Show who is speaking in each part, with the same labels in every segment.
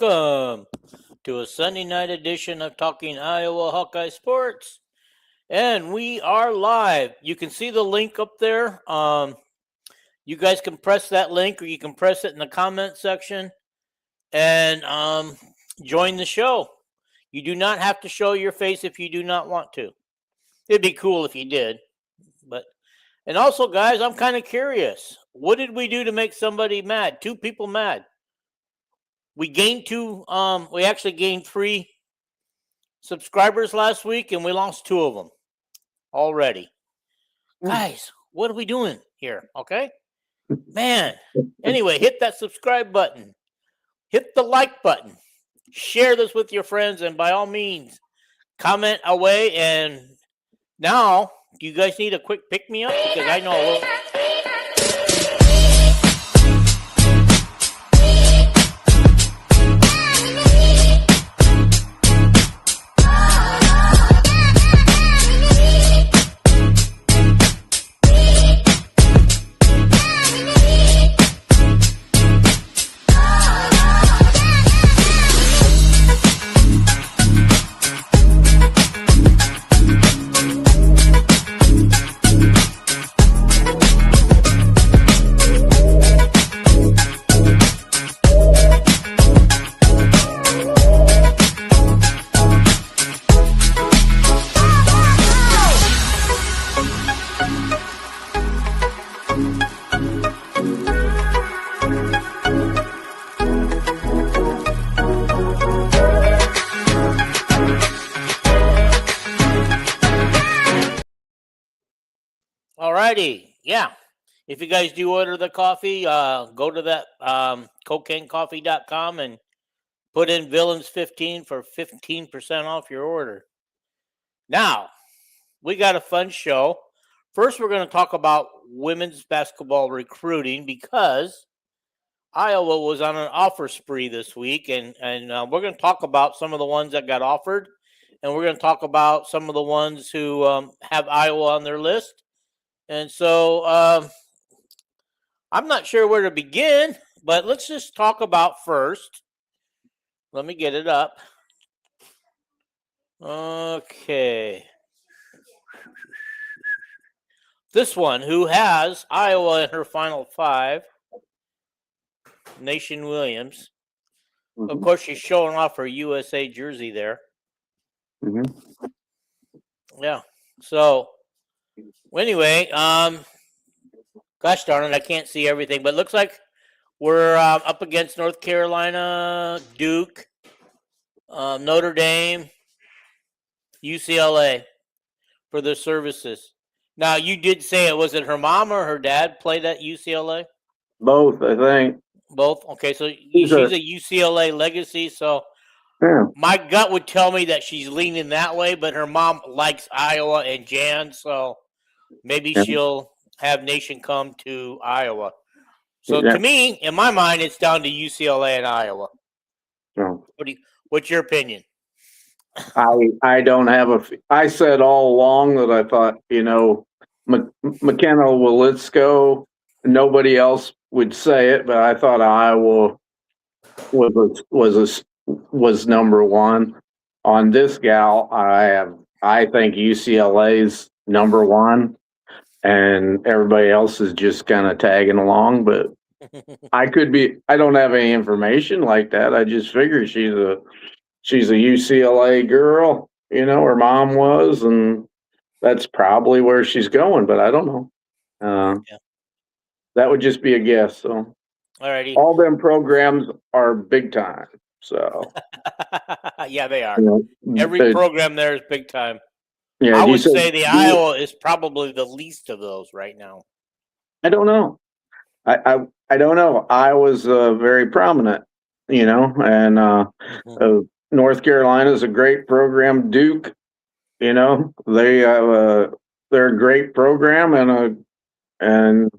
Speaker 1: welcome to a Sunday night edition of Talking Iowa Hawkeye Sports. And we are live. You can see the link up there. You guys can press that link, or you can press it in the comment section and join the show. You do not have to show your face if you do not want to. It'd be cool if you did. And also, guys, I'm kind of curious. What did we do to make somebody mad? 2 people mad. We gained 2. We actually gained 3 subscribers last week, and we lost 2 of them already. Guys, what are we doing here? Okay, man. Anyway, hit that subscribe button. Hit the like button. Share this with your friends, and by all means, comment away. And now, do you guys need a quick pick-me-up? Because I know a little... Alrighty, yeah. If you guys do order the coffee, go to that cocainecoffee.com and put in Villains15 for 15% off your order. Now, we got a fun show. First, we're going to talk about women's basketball recruiting because Iowa was on an offer spree this week, and we're going to talk about some of the ones that got offered, and we're going to talk about some of the ones who have Iowa on their list. And so I'm not sure where to begin, but let's just talk about first. Let me get it up. Okay. This one, who has Iowa in her final 5, Nation Williams. Mm-hmm. Of course, she's showing off her USA jersey there.
Speaker 2: Mm-hmm.
Speaker 1: Yeah. So... anyway, gosh darn it, I can't see everything, but it looks like we're up against North Carolina, Duke, Notre Dame, UCLA for their services. Now, you did say was it her mom or her dad played at UCLA?
Speaker 2: Both, I think.
Speaker 1: Both? Okay, so she's a UCLA legacy, so yeah. My gut would tell me that she's leaning that way, but her mom likes Iowa and Jan, so maybe she'll have Nation come to Iowa. So to me, in my mind, it's down to UCLA and Iowa.
Speaker 2: Yeah.
Speaker 1: What's your opinion?
Speaker 2: I don't have I said all along that I thought, McKenna Wolitzko, nobody else would say it, but I thought Iowa was number 1. On this gal, I think UCLA's number 1, and everybody else is just kind of tagging along. But I don't have any information like that. I just figure she's a UCLA girl, her mom was, and that's probably where she's going. But I don't know. Yeah. That would just be a guess. So,
Speaker 1: alrighty.
Speaker 2: All them programs are big time. So,
Speaker 1: yeah, they are. Every program there is big time.
Speaker 2: Yeah,
Speaker 1: I would say the Iowa is probably the least of those right now.
Speaker 2: I don't know. I don't know. Iowa's very prominent, and North Carolina is a great program. Duke, they're a great program, and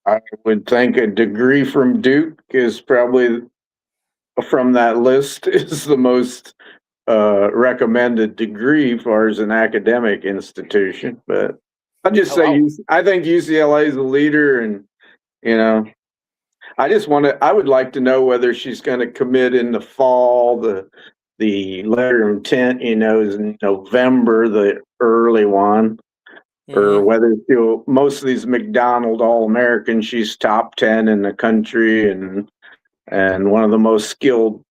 Speaker 2: I would think a degree from Duke is probably from that list is the most recommended degree as far as an academic institution. But I'll just say I think UCLA is the leader, and I would like to know whether she's going to commit in the fall, the letter of intent, is in November, the early one, or whether most of these McDonald All-Americans, she's top 10 in the country and one of the most skilled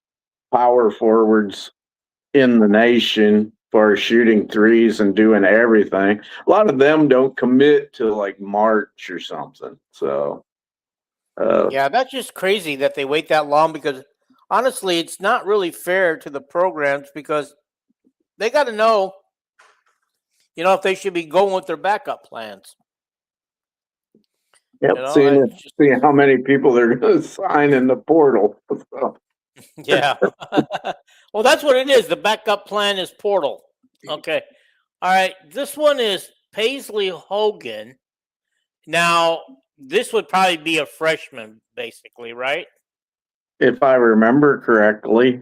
Speaker 2: power forwards in the nation for shooting threes and doing everything. A lot of them don't commit till like March or something. So,
Speaker 1: yeah, that's just crazy that they wait that long, because honestly, it's not really fair to the programs, because they got to know, if they should be going with their backup plans.
Speaker 2: yep, seeing how many people they're going to sign in the portal. So.
Speaker 1: Yeah. Well, that's what it is. The backup plan is portal. Okay. All right. This one is Paisley Hogan. Now, this would probably be a freshman, basically, right?
Speaker 2: If I remember correctly,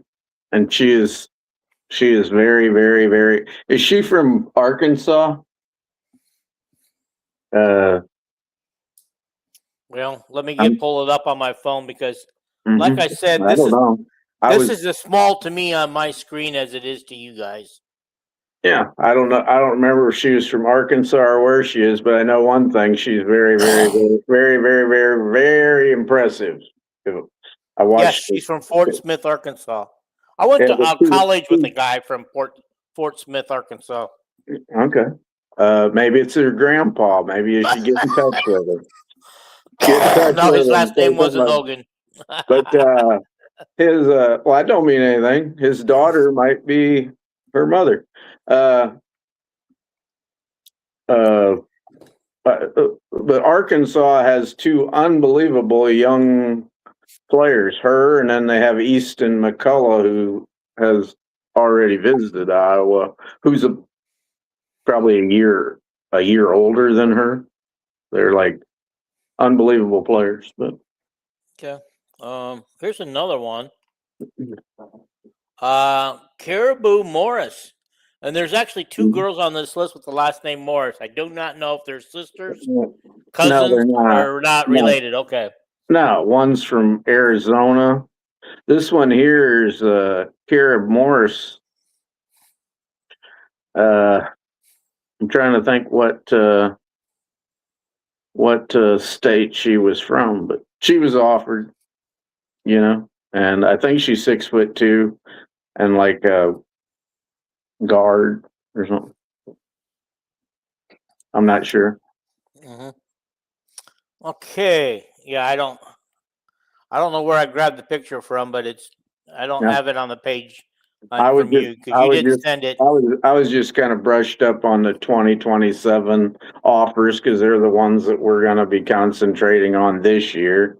Speaker 2: and she is very, very, very. Is she from Arkansas?
Speaker 1: Well, let me pull it up on my phone, because, like I said, this is as small to me on my screen as it is to you guys.
Speaker 2: Yeah, I don't know. I don't remember if she was from Arkansas or where she is, but I know one thing: she's very, very, very, very, very, very, very impressive. I watched.
Speaker 1: Yes, she's from Fort Smith, Arkansas. I went to college with a guy from Fort Smith, Arkansas.
Speaker 2: Okay, maybe it's her grandpa. Maybe you should get in touch with her.
Speaker 1: No, his last name wasn't Hogan.
Speaker 2: But his well, I don't mean anything. His daughter might be her mother. But Arkansas has two unbelievable young players, her, and then they have Easton McCullough, who has already visited Iowa, who's probably a year older than her. They're like unbelievable players. But
Speaker 1: okay, here's another one. Caribou Morris. And there's actually two girls on this list with the last name Morris. I do not know if they're sisters, cousins, or not related. Okay.
Speaker 2: No, one's from Arizona. This one here is Caribou Morris. I'm trying to think what state she was from, but she was offered, and I think she's 6'2" and like a guard or something. I'm not sure.
Speaker 1: Okay. Yeah, I don't know where I grabbed the picture from, but I don't have it on the page. I was
Speaker 2: just kind of brushed up on the 2027 offers, because they're the ones that we're going to be concentrating on this year.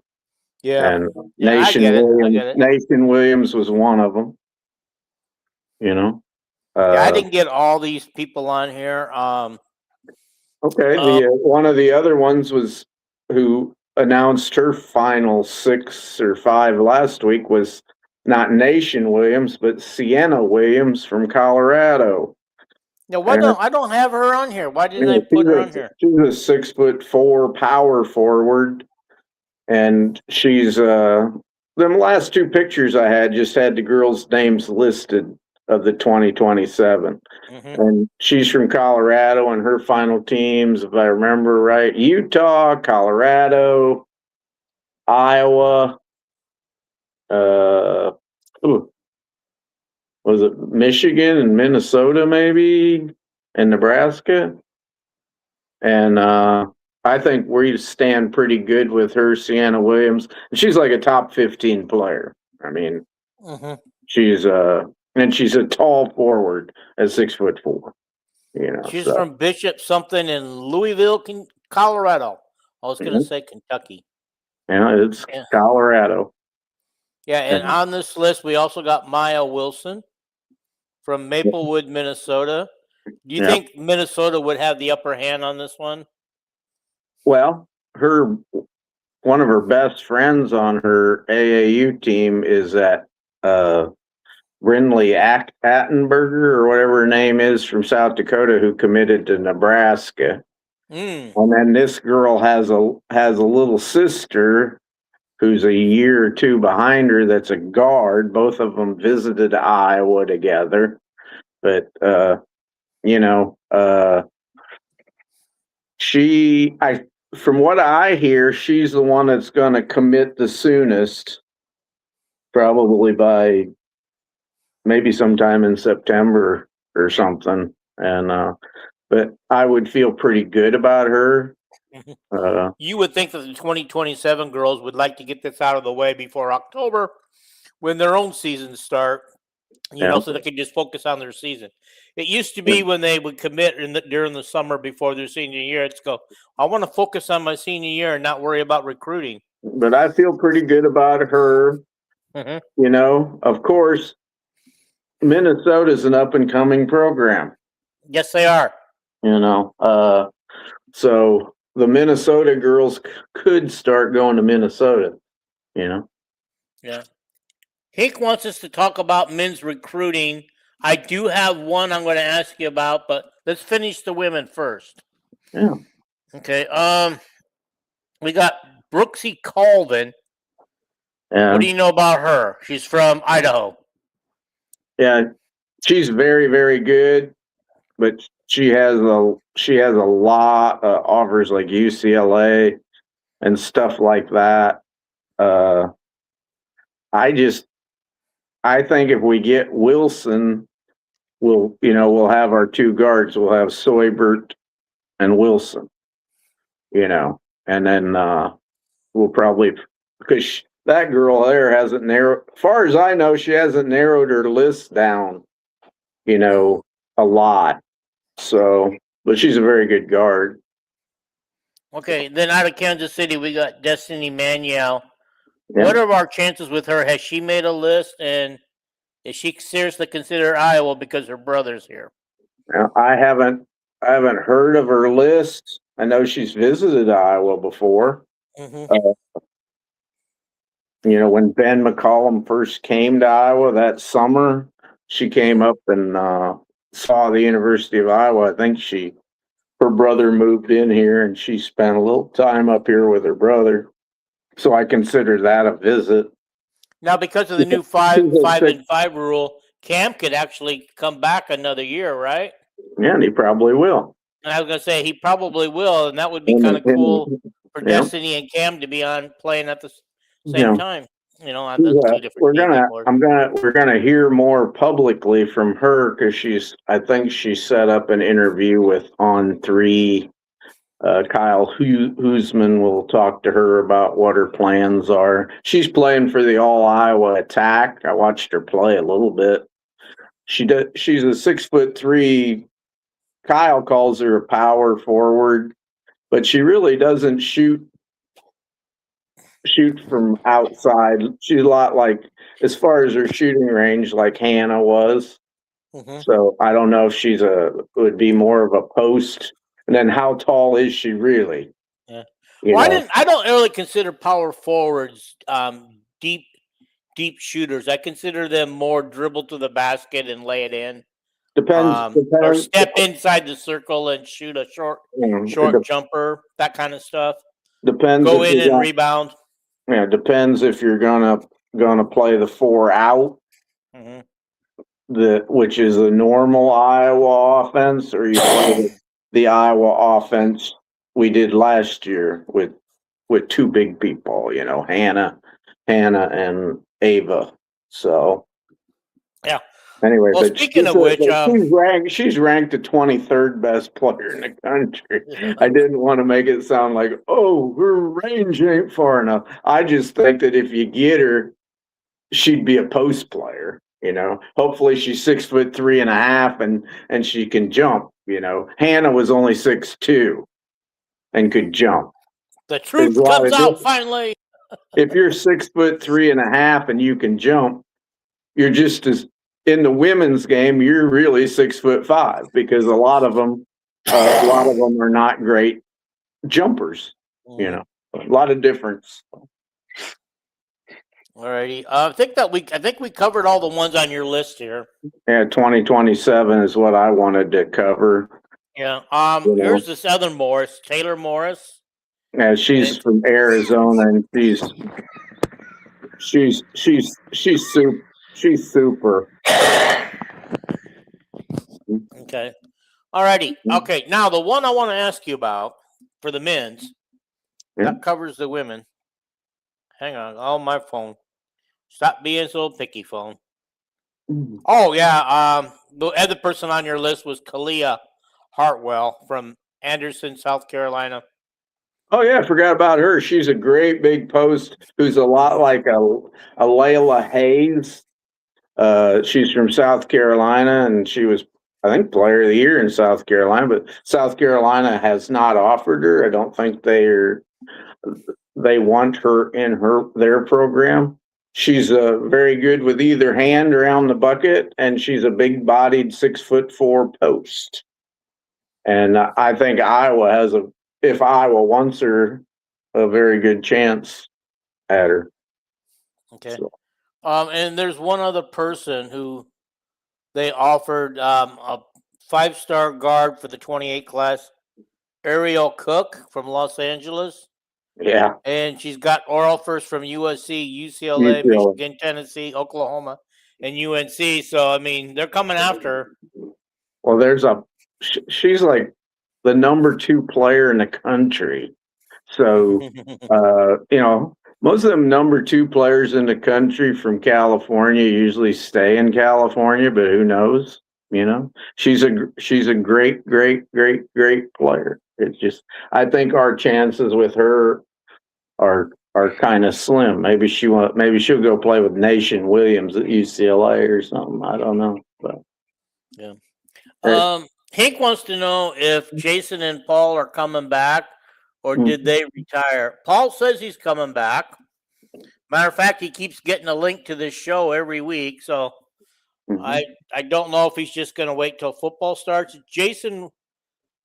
Speaker 1: Yeah.
Speaker 2: And Nation Williams was one of them.
Speaker 1: I didn't get all these people on here.
Speaker 2: Okay. One of the other ones was who announced her final 6 or 5 last week was not Nation Williams, but Sienna Williams from Colorado.
Speaker 1: Yeah, I don't have her on here? Why didn't I put her on here?
Speaker 2: She's a 6'4" power forward, and she's them last 2 pictures I had just had the girls' names listed of the 2027, and she's from Colorado, and her final teams, if I remember right, Utah, Colorado, Iowa. Was it Michigan and Minnesota, maybe, and Nebraska? And I think we stand pretty good with her, Sienna Williams. She's like a top 15 player. I mean, she's she's a tall forward at 6'4".
Speaker 1: She's from Bishop something in Louisville, Colorado. I was going to say Kentucky.
Speaker 2: Yeah, it's Colorado.
Speaker 1: Yeah, and on this list, we also got Maya Wilson from Maplewood, Minnesota. Do you think Minnesota would have the upper hand on this one?
Speaker 2: Well, one of her best friends on her AAU team is that Brindley Attenberger, or whatever her name is, from South Dakota, who committed to Nebraska. And then this girl has a little sister who's a year or two behind her. That's a guard. Both of them visited Iowa together, but from what I hear, she's the one that's going to commit the soonest, probably by maybe sometime in September or something. And but I would feel pretty good about her.
Speaker 1: You would think that the 2027 girls would like to get this out of the way before October, when their own seasons start. So they can just focus on their season. It used to be when they would commit during the summer before their senior year, it's go, I want to focus on my senior year and not worry about recruiting.
Speaker 2: But I feel pretty good about her. Of course, Minnesota's an up and coming program.
Speaker 1: Yes, they are.
Speaker 2: So the Minnesota girls could start going to Minnesota,
Speaker 1: Yeah. Hank wants us to talk about men's recruiting. I do have one I'm going to ask you about, but let's finish the women first.
Speaker 2: Yeah.
Speaker 1: Okay. We got Brooksy Colvin.
Speaker 2: Yeah.
Speaker 1: What do you know about her? She's from Idaho.
Speaker 2: Yeah, she's very, very good, but she has a lot of offers like UCLA and stuff like that. I think if we get Wilson, we'll have our two guards. We'll have Soybert and Wilson, and then we'll probably, because that girl there hasn't narrowed, as far as I know, she hasn't narrowed her list down, a lot. So, but she's a very good guard.
Speaker 1: Okay, then out of Kansas City, we got Destiny Manuel.
Speaker 2: Yeah.
Speaker 1: What are our chances with her? Has she made a list, and is she seriously considered Iowa because her brother's here?
Speaker 2: I haven't heard of her list. I know she's visited Iowa before.
Speaker 1: Mm-hmm.
Speaker 2: When Ben McCollum first came to Iowa that summer, she came up and saw the University of Iowa. I think her brother moved in here, and she spent a little time up here with her brother. So I consider that a visit.
Speaker 1: Now, because of the new 5-5 rule, Cam could actually come back another year, right?
Speaker 2: Yeah, and he probably will.
Speaker 1: And I was going to say he probably will, and that would be kind of cool for Destiny and Cam to be playing at the same time. That's two different teams.
Speaker 2: We're gonna hear more publicly from her because I think she set up an interview with On3. Kyle Huseman will talk to her about what her plans are. She's playing for the All Iowa Attack. I watched her play a little bit. She's a 6'3". Kyle calls her a power forward, but she really doesn't shoot from outside. She's a lot like, as far as her shooting range, like Hannah was. Mm-hmm. So I don't know if would be more of a post. And then how tall is she really?
Speaker 1: Yeah. I don't really consider power forwards deep shooters. I consider them more dribble to the basket and lay it in.
Speaker 2: Depends.
Speaker 1: Or step inside the circle and shoot a short jumper, that kind of stuff.
Speaker 2: Depends.
Speaker 1: Go in and rebound.
Speaker 2: Yeah, depends if you're gonna play the 4 out, which is a normal Iowa offense, or you play the Iowa offense we did last year with two big people, Hannah and Ava. So
Speaker 1: yeah.
Speaker 2: Anyway,
Speaker 1: well, speaking of which,
Speaker 2: she's ranked the 23rd best player in the country. Yeah. I didn't want to make it sound like, her range ain't far enough. I just think that if you get her, she'd be a post player. Hopefully she's 6'3.5" and she can jump. Hannah was only 6'2" and could jump.
Speaker 1: The truth comes out finally.
Speaker 2: If you're 6'3.5" and you can jump, you're just as, in the women's game, you're really 6'5", because a lot of them are not great jumpers. A lot of difference.
Speaker 1: Alrighty, I think we covered all the ones on your list here.
Speaker 2: Yeah, 2027 is what I wanted to cover.
Speaker 1: Yeah. Here's this other Taylor Morris.
Speaker 2: Yeah, she's from Arizona, and She's super. She's super.
Speaker 1: Okay. Alrighty. Okay. Now the one I want to ask you about for the men's that covers the women. Hang on. Oh, my phone. Stop being so picky, phone. Oh yeah. The other person on your list was Kalia Hartwell from Anderson, South Carolina.
Speaker 2: Oh yeah, I forgot about her. She's a great big post who's a lot like a Layla Hayes. She's from South Carolina, and she was, I think, Player of the Year in South Carolina. But South Carolina has not offered her. I don't think they want her in their program. She's very good with either hand around the bucket, and she's a big-bodied 6'4" post. And I think Iowa has if Iowa wants her, a very good chance at her.
Speaker 1: Okay. So. And there's one other person who they offered a 5-star guard for the 28 class, Ariel Cook from Los Angeles.
Speaker 2: Yeah.
Speaker 1: And she's got offers from USC, UCLA, Michigan, Tennessee, Oklahoma, and UNC. So, I mean, they're coming after her.
Speaker 2: Well, she's like the number 2 player in the country. So, most of them number 2 players in the country from California usually stay in California, but who knows? She's a great player. It's just, I think our chances with her are kind of slim. Maybe she'll go play with Nation Williams at UCLA or something. I don't know, but
Speaker 1: yeah. Hank wants to know if Jason and Paul are coming back, or did they retire? Paul says he's coming back. Matter of fact, he keeps getting a link to this show every week, so I don't know if he's just going to wait till football starts. Jason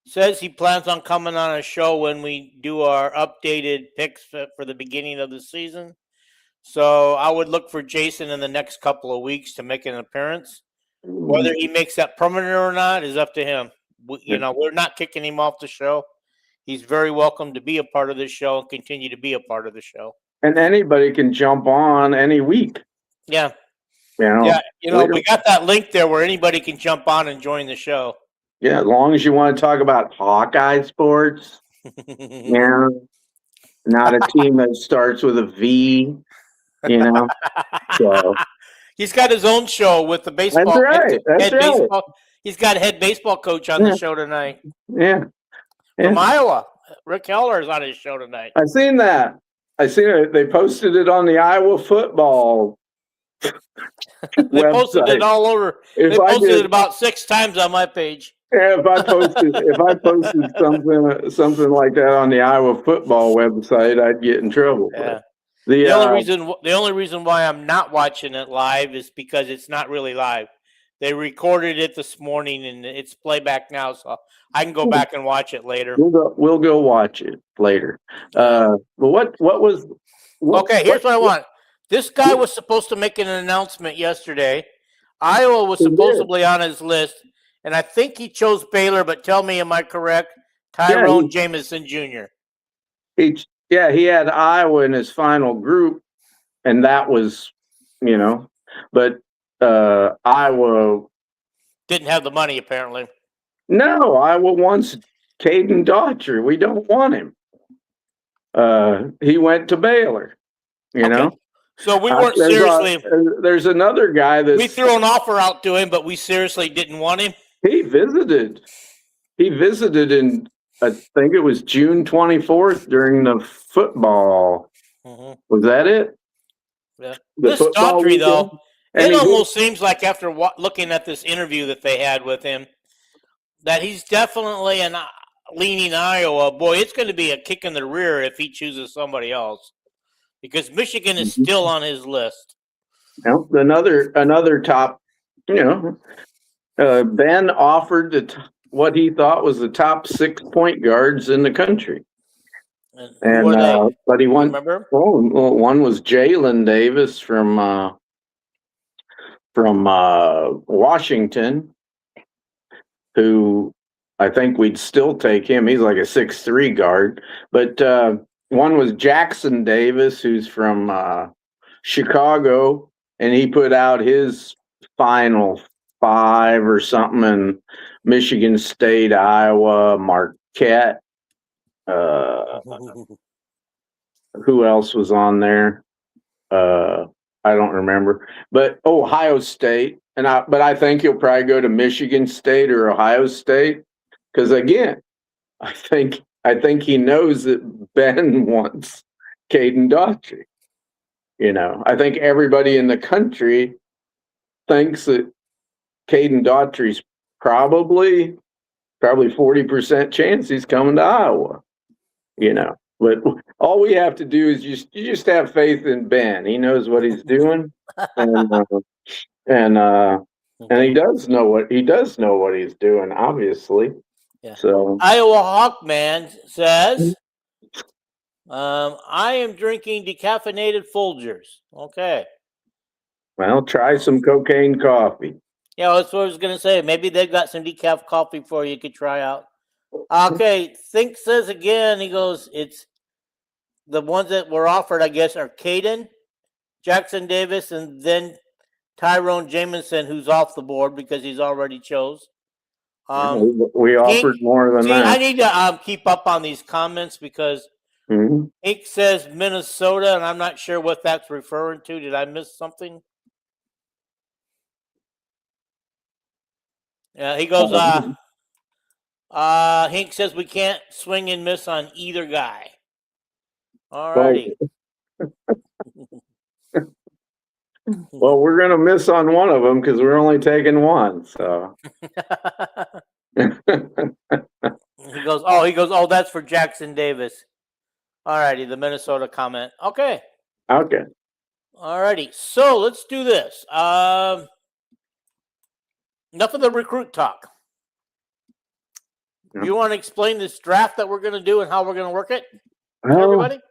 Speaker 1: says he plans on coming on a show when we do our updated picks for the beginning of the season. So I would look for Jason in the next couple of weeks to make an appearance. Whether he makes that permanent or not is up to him. We're not kicking him off the show. He's very welcome to be a part of this show and continue to be a part of the show.
Speaker 2: And anybody can jump on any week.
Speaker 1: Yeah. We got that link there where anybody can jump on and join the show.
Speaker 2: Yeah, as long as you want to talk about Hawkeye sports. Yeah. Not a team that starts with a V, So
Speaker 1: he's got his own show with the baseball.
Speaker 2: That's right. That's right.
Speaker 1: Baseball. He's got a head baseball coach on the show tonight.
Speaker 2: Yeah.
Speaker 1: From Iowa. Rick Heller is on his show tonight.
Speaker 2: I've seen that. They posted it on the Ipswich football.
Speaker 1: They posted it all over. They posted it about 6 times on my page.
Speaker 2: Yeah, if I posted something like that on the Iowa football website, I'd get in trouble.
Speaker 1: Yeah. The only reason why I'm not watching it live is because it's not really live. They recorded it this morning and it's playback now, so I can go back and watch it later.
Speaker 2: We'll go watch it later. But here's
Speaker 1: what I want. This guy was supposed to make an announcement yesterday. Iowa was supposedly on his list, and I think he chose Baylor, but tell me, am I correct? Tyrone Jamison Jr.
Speaker 2: He had Iowa in his final group, and that was, but Iowa
Speaker 1: didn't have the money, apparently.
Speaker 2: No, Iowa wants Caden Daughtry. We don't want him. He went to Baylor, know.
Speaker 1: So we weren't seriously.
Speaker 2: There's another guy that
Speaker 1: we threw an offer out to him, but we seriously didn't want him.
Speaker 2: He visited in, I think it was June 24th during the football. Was that it?
Speaker 1: Yeah. This Daughtry, though, it almost seems like after looking at this interview that they had with him, that he's definitely leaning Iowa. Boy, it's going to be a kick in the rear if he chooses somebody else. Because Michigan is still on his list.
Speaker 2: Another top, Ben offered what he thought was the top 6 point guards in the country. And but he won.
Speaker 1: Remember?
Speaker 2: One was Jalen Davis from Washington, who I think we'd still take him. He's like a 6'3" guard, but. One was Jackson Davis, who's from Chicago, and he put out his final 5 or something, and Michigan State, Iowa, Marquette. Who else was on there? I don't remember, but Ohio State, but I think he'll probably go to Michigan State or Ohio State, because again, I think he knows that Ben wants Caden Daughtry. I think everybody in the country thinks that Caden Daughtry's probably 40% chance he's coming to Iowa. But all we have to do is you just have faith in Ben. He knows what he's doing, and he does know what he's doing, obviously.
Speaker 1: Yeah.
Speaker 2: So
Speaker 1: Iowa Hawkman says, I am drinking decaffeinated Folgers. Okay.
Speaker 2: Well, try some cocaine coffee.
Speaker 1: Yeah, that's what I was gonna say. Maybe they've got some decaf coffee for you could try out. Okay, Think says again, he goes, it's the ones that were offered, I guess, are Caden, Jackson Davis, and then Tyrone Jamison, who's off the board because he's already chose.
Speaker 2: We offered more than that.
Speaker 1: I need to keep up on these comments because Ink says Minnesota, and I'm not sure what that's referring to. Did I miss something? Yeah, he goes, Hink says we can't swing and miss on either guy. All righty.
Speaker 2: Well, we're going to miss on one of them because we're only taking one. So
Speaker 1: he goes, that's for Jackson Davis. All righty, the Minnesota comment. Okay. All righty. So let's do this. Enough of the recruit talk. You want to explain this draft that we're going to do and how we're going to work it? Everybody?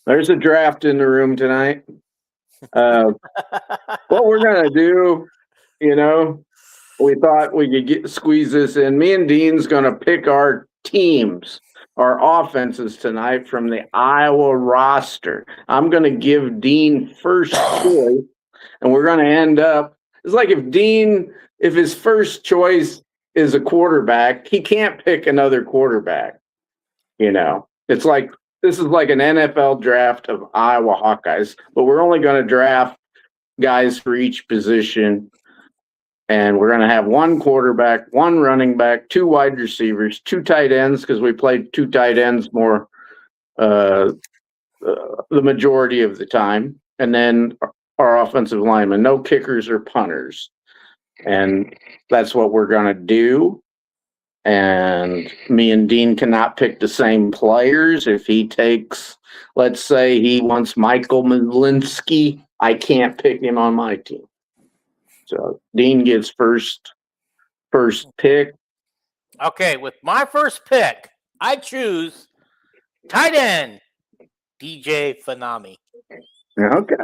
Speaker 2: There's a draft in the room tonight. What we're going to do, we thought we could squeeze this in. Me and Dean's going to pick our teams, our offenses tonight from the Iowa roster. I'm going to give Dean first choice, and we're going to end up, it's like if his first choice is a quarterback, he can't pick another quarterback. It's like, this is like an NFL draft of Iowa Hawkeyes, but we're only going to draft guys for each position. And we're going to have one quarterback, one running back, 2 wide receivers, 2 tight ends, because we played 2 tight ends more the majority of the time. And then our offensive linemen, no kickers or punters. And that's what we're going to do. And me and Dean cannot pick the same players. If he takes, let's say he wants Michael Malinsky, I can't pick him on my team. So Dean gets first pick.
Speaker 1: Okay, with my first pick, I choose tight end DJ Fanami.
Speaker 2: Okay.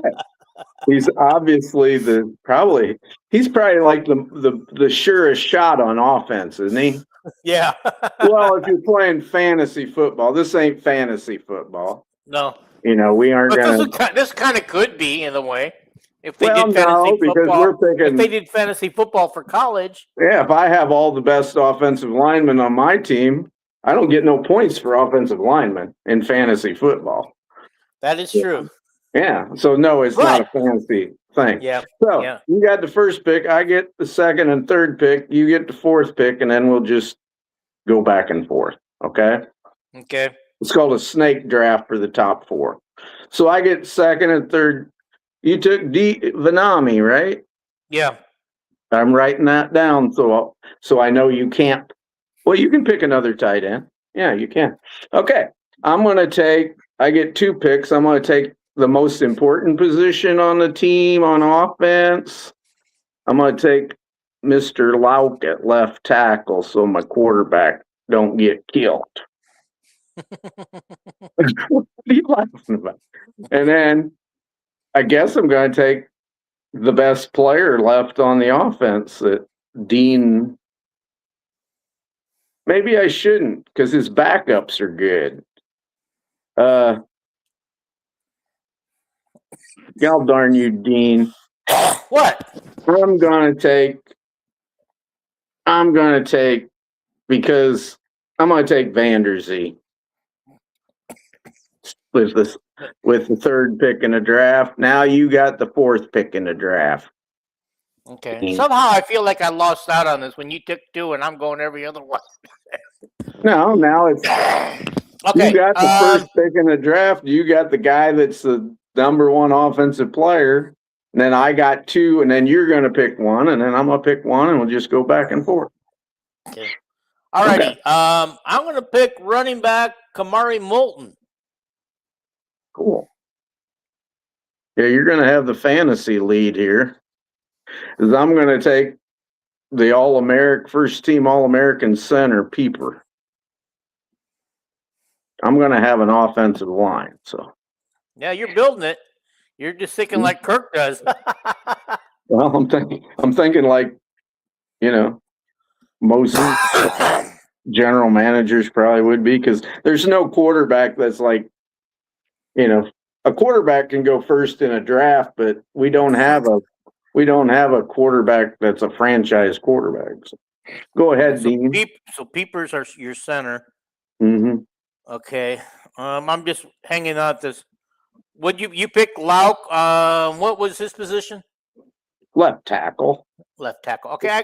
Speaker 2: He's obviously he's probably like the surest shot on offense, isn't he?
Speaker 1: Yeah.
Speaker 2: Well, if you're playing fantasy football, this ain't fantasy football.
Speaker 1: No.
Speaker 2: We aren't going
Speaker 1: to. This kind of could be in a way. If they
Speaker 2: did fantasy football, if
Speaker 1: they did fantasy football for college.
Speaker 2: Yeah, if I have all the best offensive linemen on my team, I don't get no points for offensive linemen in fantasy football.
Speaker 1: That is true.
Speaker 2: Yeah. So no, it's not a fancy thing.
Speaker 1: Yeah.
Speaker 2: So you got the first pick, I get the second and third pick, you get the fourth pick, and then we'll just go back and forth. Okay.
Speaker 1: Okay.
Speaker 2: It's called a snake draft for the top 4. So I get second and third. You took Vanami, right?
Speaker 1: Yeah.
Speaker 2: I'm writing that down so I know you can't. Well, you can pick another tight end. Yeah, you can. Okay. I get 2 picks. I'm going to take the most important position on the team on offense. I'm going to take Mr. Lauk at left tackle so my quarterback don't get killed. What are you laughing about? And then I guess I'm going to take the best player left on the offense that Dean. Maybe I shouldn't because his backups are good. God darn you, Dean.
Speaker 1: What?
Speaker 2: I'm gonna take because I'm gonna take Vanderzee with the third pick in the draft. Now you got the fourth pick in the draft.
Speaker 1: Okay.
Speaker 2: Dean.
Speaker 1: Somehow I feel like I lost out on this when you took 2 and I'm going every other one.
Speaker 2: No, now it's
Speaker 1: Okay.
Speaker 2: you got the first pick in the draft. You got the guy that's the number one offensive player. And then I got 2, and then you're going to pick 1, and then I'm going to pick 1, and we'll just go back and forth.
Speaker 1: Okay. Alrighty.
Speaker 2: Okay.
Speaker 1: I'm going to pick running back Kamari Moulton.
Speaker 2: Cool. Yeah, you're going to have the fantasy lead here. Because I'm going to take the first team All-American center, Peeper. I'm going to have an offensive line. So.
Speaker 1: Yeah, you're building it. You're just thinking like Kirk does.
Speaker 2: Well, I'm thinking like, most general managers probably would be, because there's no quarterback that's like, a quarterback can go first in a draft, but we don't have a quarterback that's a franchise quarterback. So go ahead, Dean.
Speaker 1: So Peepers are your center.
Speaker 2: Mm-hmm.
Speaker 1: Okay. I'm just hanging on this. Would you pick Lauk? What was his position?
Speaker 2: Left tackle.
Speaker 1: Left tackle. Okay,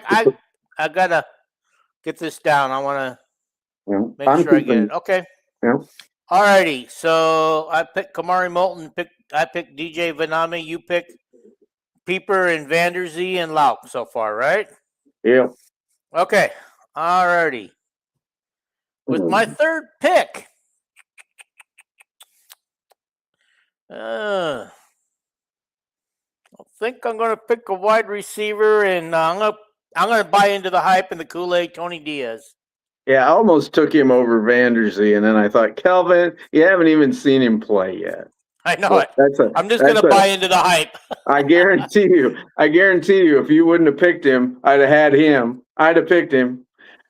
Speaker 1: I gotta get this down. I want to make sure I get it. Okay.
Speaker 2: Yeah.
Speaker 1: Alrighty. So I picked Kamari Moulton. I picked DJ Vanami. You picked Peeper and Vanderzee and Lauk so far, right?
Speaker 2: Yeah.
Speaker 1: Okay. Alrighty. With my third pick. I think I'm going to pick a wide receiver, and I'm going to buy into the hype and the Kool-Aid, Tony Diaz.
Speaker 2: Yeah, I almost took him over Vanderzee, and then I thought, Kelvin, you haven't even seen him play yet.
Speaker 1: I know it. I'm just going to buy into the hype.
Speaker 2: I guarantee you, if you wouldn't have picked him, I'd have had him. I'd have picked him,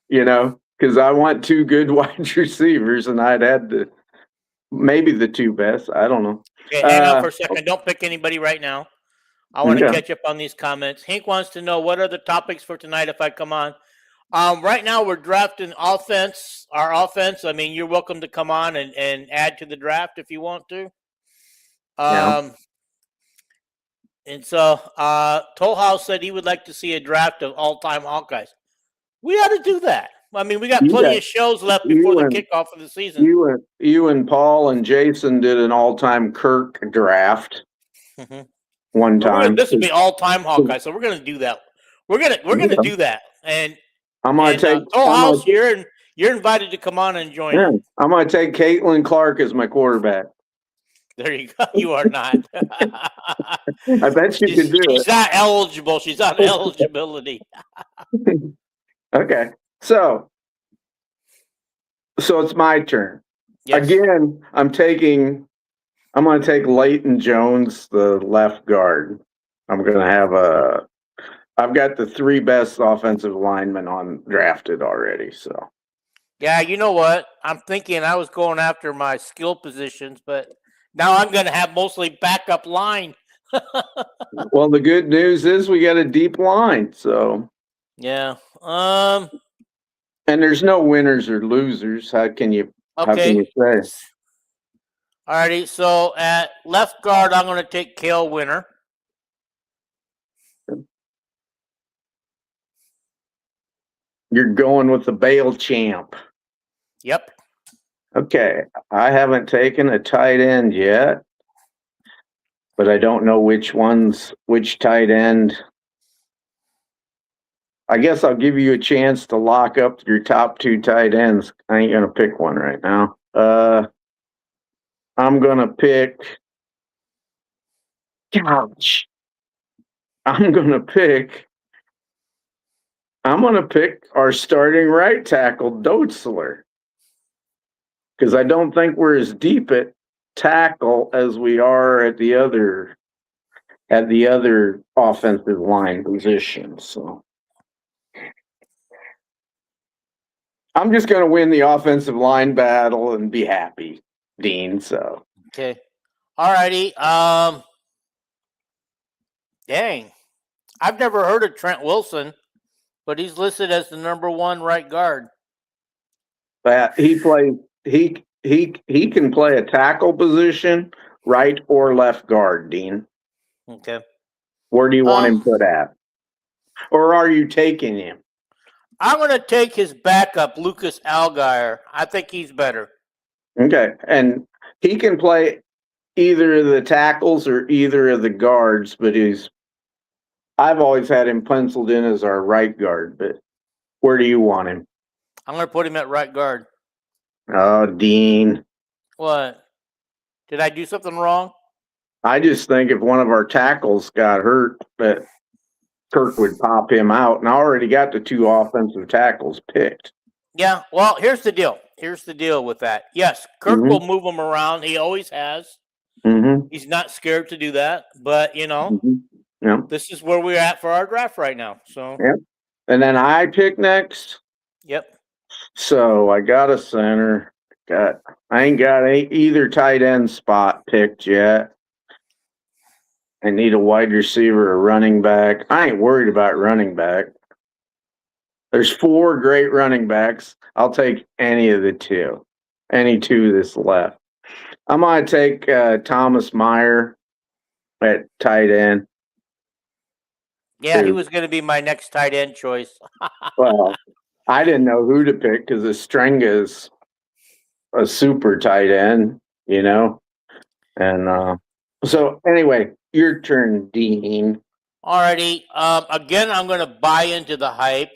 Speaker 2: because I want 2 good wide receivers, and I'd had maybe the 2 best. I don't know.
Speaker 1: Okay, hang on for a second. Don't pick anybody right now. I want to catch up on these comments. Hank wants to know, what are the topics for tonight if I come on? Right now, we're drafting our offense. I mean, you're welcome to come on and add to the draft if you want to. And so, Toll House said he would like to see a draft of all-time Hawkeyes. We ought to do that. I mean, we got plenty of shows left before the kickoff of the season.
Speaker 2: You and Paul and Jason did an all-time Kirk draft one time.
Speaker 1: This will be all-time Hawkeye, so we're going to do that. We're gonna do that. And
Speaker 2: I'm going to take
Speaker 1: Toll House. You're invited to come on and join.
Speaker 2: Yeah, I'm going to take Caitlin Clark as my quarterback.
Speaker 1: There you go. You are not.
Speaker 2: I bet you could do it.
Speaker 1: She's not eligible. She's on eligibility.
Speaker 2: Okay. So it's my turn. Yes. Again, I'm going to take Leighton Jones, the left guard. I've got the 3 best offensive linemen drafted already. So.
Speaker 1: Yeah, you know what? I'm thinking I was going after my skill positions, but now I'm going to have mostly backup line.
Speaker 2: Well, the good news is we got a deep line, so.
Speaker 1: Yeah.
Speaker 2: And there's no winners or losers. How can you say?
Speaker 1: Alrighty, so at left guard, I'm going to take Cale Winner.
Speaker 2: You're going with the Bale champ.
Speaker 1: Yep.
Speaker 2: Okay, I haven't taken a tight end yet, but I don't know which tight end. I guess I'll give you a chance to lock up your top 2 tight ends. I ain't going to pick one right now. I'm going to pick. Gosh. I'm going to pick our starting right tackle, Doetzler. Because I don't think we're as deep at tackle as we are at the other offensive line positions. So I'm just going to win the offensive line battle and be happy, Dean. So
Speaker 1: okay, all righty. Dang. I've never heard of Trent Wilson, but he's listed as the number 1 right guard.
Speaker 2: But he can play a tackle position, right or left guard, Dean.
Speaker 1: Okay.
Speaker 2: Where do you want him put at? Or are you taking him?
Speaker 1: I'm going to take his backup, Lucas Algier. I think he's better.
Speaker 2: Okay. And he can play either of the tackles or either of the guards, but I've always had him penciled in as our right guard, but where do you want him?
Speaker 1: I'm going to put him at right guard.
Speaker 2: Oh, Dean.
Speaker 1: What? Did I do something wrong?
Speaker 2: I just think if one of our tackles got hurt, that Kirk would pop him out, and I already got the 2 offensive tackles picked.
Speaker 1: Yeah, well, here's the deal. Here's the deal with that. Yes, Kirk will move him around. He always has. He's not scared to do that, but, this is where we're at for our draft right now. So,
Speaker 2: And then I pick next.
Speaker 1: Yep.
Speaker 2: So I got a center. I ain't got either tight end spot picked yet. I need a wide receiver, a running back. I ain't worried about running back. There's 4 great running backs. I'll take any of the 2. Any 2 that's left. I'm going to take Thomas Meyer at tight end.
Speaker 1: Yeah, he was going to be my next tight end choice.
Speaker 2: Well, I didn't know who to pick because Estrenga's a super tight end, And so anyway, your turn, Dean.
Speaker 1: Alrighty. Again, I'm going to buy into the hype.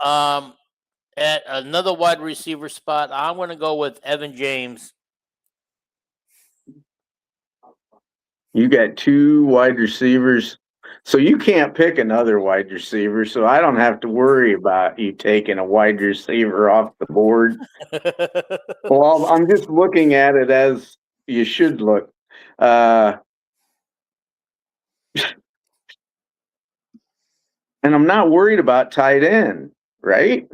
Speaker 1: At another wide receiver spot, I'm going to go with Evan James.
Speaker 2: You got 2 wide receivers. So you can't pick another wide receiver, so I don't have to worry about you taking a wide receiver off the board. Well, I'm just looking at it as you should look. And I'm not worried about tight end, right?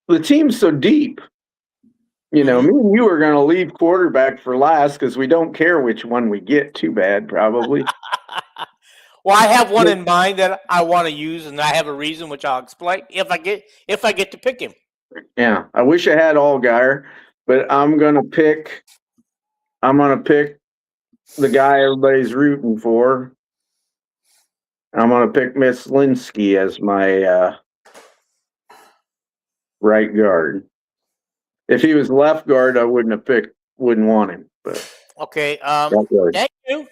Speaker 2: The team's so deep. Me and you are going to leave quarterback for last because we don't care which one we get. Too bad, probably.
Speaker 1: Well, I have one in mind that I want to use, and I have a reason which I'll explain if I get to pick him.
Speaker 2: Yeah, I wish I had Allgaier, but I'm gonna pick the guy everybody's rooting for. I'm gonna pick Myslinski as my right guard. If he was left guard, I wouldn't want him. But
Speaker 1: okay, thank you.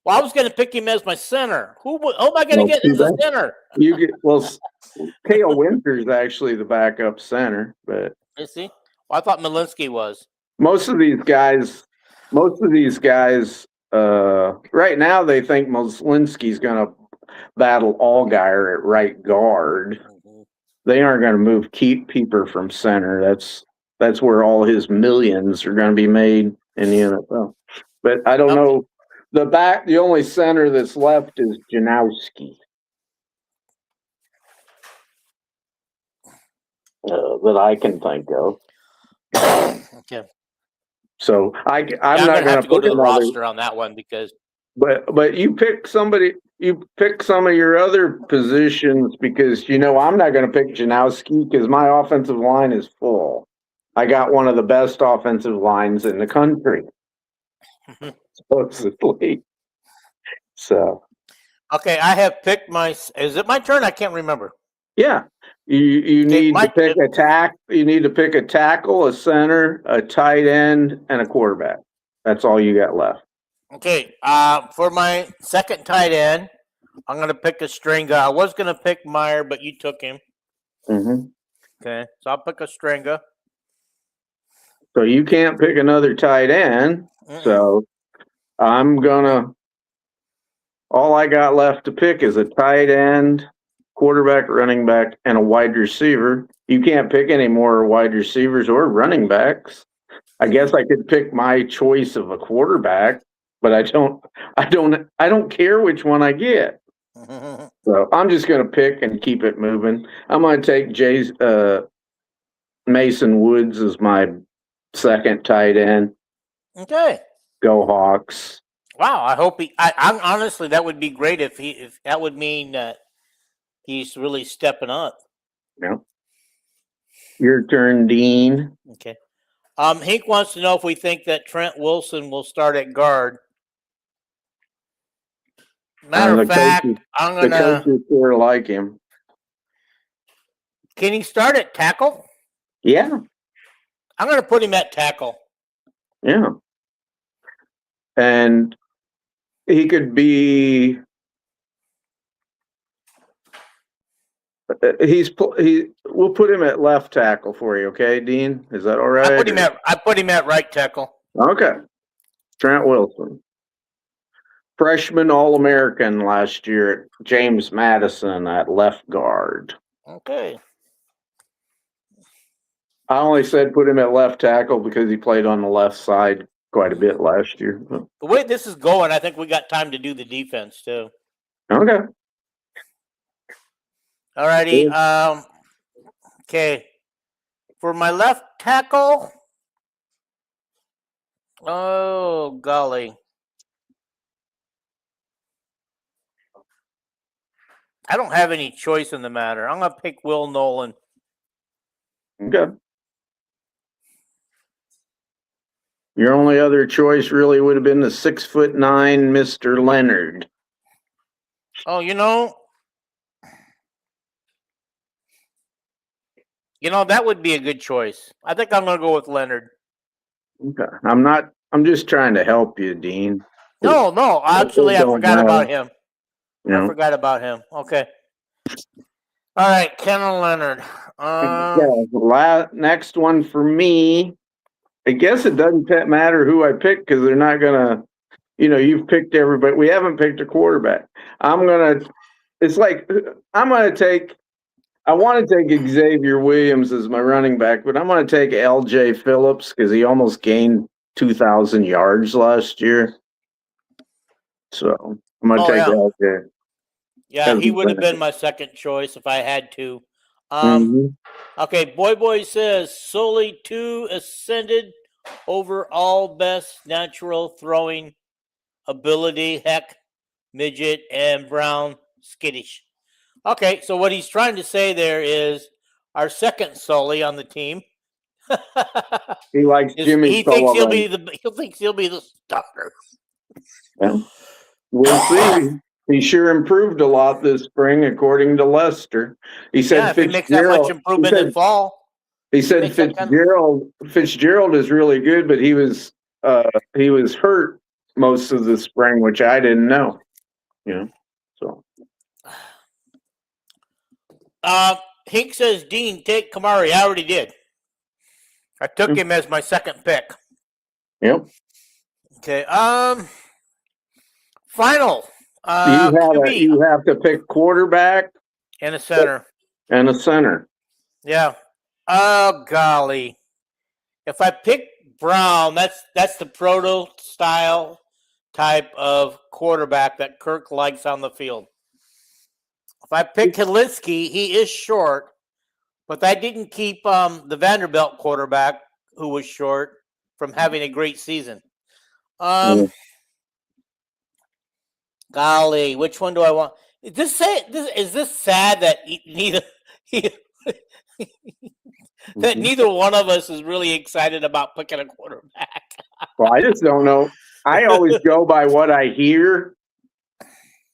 Speaker 1: Well, I was going to pick him as my center. Who am I going to get as a center?
Speaker 2: Cale Winter's actually the backup center, but
Speaker 1: you see, well, I thought Myslinski was.
Speaker 2: Most of these guys, right now they think Myslinski's going to battle Allgaier at right guard. They aren't going to move Keeper from center. That's where all his millions are going to be made in the NFL. But I don't know. The only center that's left is Janowski. That I can think of.
Speaker 1: Okay.
Speaker 2: So I'm not
Speaker 1: going to go to the
Speaker 2: another
Speaker 1: roster on that one because.
Speaker 2: But you pick somebody. You pick some of your other positions because I'm not going to pick Janowski because my offensive line is full. I got one of the best offensive lines in the country. Supposedly. So.
Speaker 1: Okay, I have picked is it my turn? I can't remember.
Speaker 2: Yeah. You need to pick you need to pick a tackle, a center, a tight end, and a quarterback. That's all you got left.
Speaker 1: Okay. For my second tight end, I'm gonna pick a stringer. I was gonna pick Meyer, but you took him. Okay. So I'll pick a stringer.
Speaker 2: So you can't pick another tight end. So all I got left to pick is a tight end, quarterback, running back, and a wide receiver. You can't pick any more wide receivers or running backs. I guess I could pick my choice of a quarterback, but I don't care which one I get. So I'm just going to pick and keep it moving. I'm going to take Mason Woods as my second tight end.
Speaker 1: Okay.
Speaker 2: Go Hawks.
Speaker 1: Wow, I hope I'm honestly, that would be great if that would mean that he's really stepping up.
Speaker 2: Yeah. Your turn, Dean.
Speaker 1: Okay. Hank wants to know if we think that Trent Wilson will start at guard. Matter of fact, I'm
Speaker 2: the
Speaker 1: gonna.
Speaker 2: coaches sure like him.
Speaker 1: Can he start at tackle?
Speaker 2: Yeah.
Speaker 1: I'm gonna put him at tackle.
Speaker 2: Yeah. And he could be. We'll put him at left tackle for you, okay, Dean? Is that all right?
Speaker 1: I put him at right tackle.
Speaker 2: Okay. Trent Wilson. Freshman All-American last year, James Madison at left guard.
Speaker 1: Okay.
Speaker 2: I only said put him at left tackle because he played on the left side quite a bit last year.
Speaker 1: The way this is going, I think we got time to do the defense too.
Speaker 2: Okay.
Speaker 1: Alrighty. Okay. For my left tackle. Oh golly. I don't have any choice in the matter. I'm gonna pick Will Nolan.
Speaker 2: Okay. Your only other choice really would have been the 6'9" Mr. Leonard.
Speaker 1: Oh, that would be a good choice. I think I'm gonna go with Leonard.
Speaker 2: Okay. I'm just trying to help you, Dean.
Speaker 1: No. Actually, I forgot about him. I forgot about him. Okay. All right, Kenneth Leonard.
Speaker 2: Next one for me. I guess it doesn't matter who I pick because they're not gonna. You've picked everybody. We haven't picked a quarterback. I want to take Xavier Williams as my running back, but I'm going to take L.J. Phillips because he almost gained 2,000 yards last year. So I'm going to take L.J.
Speaker 1: Yeah, he would have been my second choice if I had to. Okay, Boy says solely 2 ascended overall best natural throwing ability. Heck, midget and Brown skittish. Okay, so what he's trying to say there is our second Sully on the team.
Speaker 2: He likes Jimmy.
Speaker 1: He thinks he'll be the starter.
Speaker 2: Yeah. We'll see. He sure improved a lot this spring, according to Lester. He said
Speaker 1: if he makes that much improvement in fall.
Speaker 2: He said Fitzgerald is really good, but he was hurt most of the spring, which I didn't know. So.
Speaker 1: Hink says, Dean, take Kamari. I already did. I took him as my second pick.
Speaker 2: Yep.
Speaker 1: Okay. Final.
Speaker 2: You have to pick quarterback
Speaker 1: and a center. Yeah. Oh golly. If I pick Brown, that's the proto style type of quarterback that Kirk likes on the field. If I pick Kalinske, he is short, but that didn't keep the Vanderbilt quarterback, who was short, from having a great season. Golly, which one do I want? Is this sad that neither one of us is really excited about picking a quarterback?
Speaker 2: Well, I just don't know. I always go by what I hear.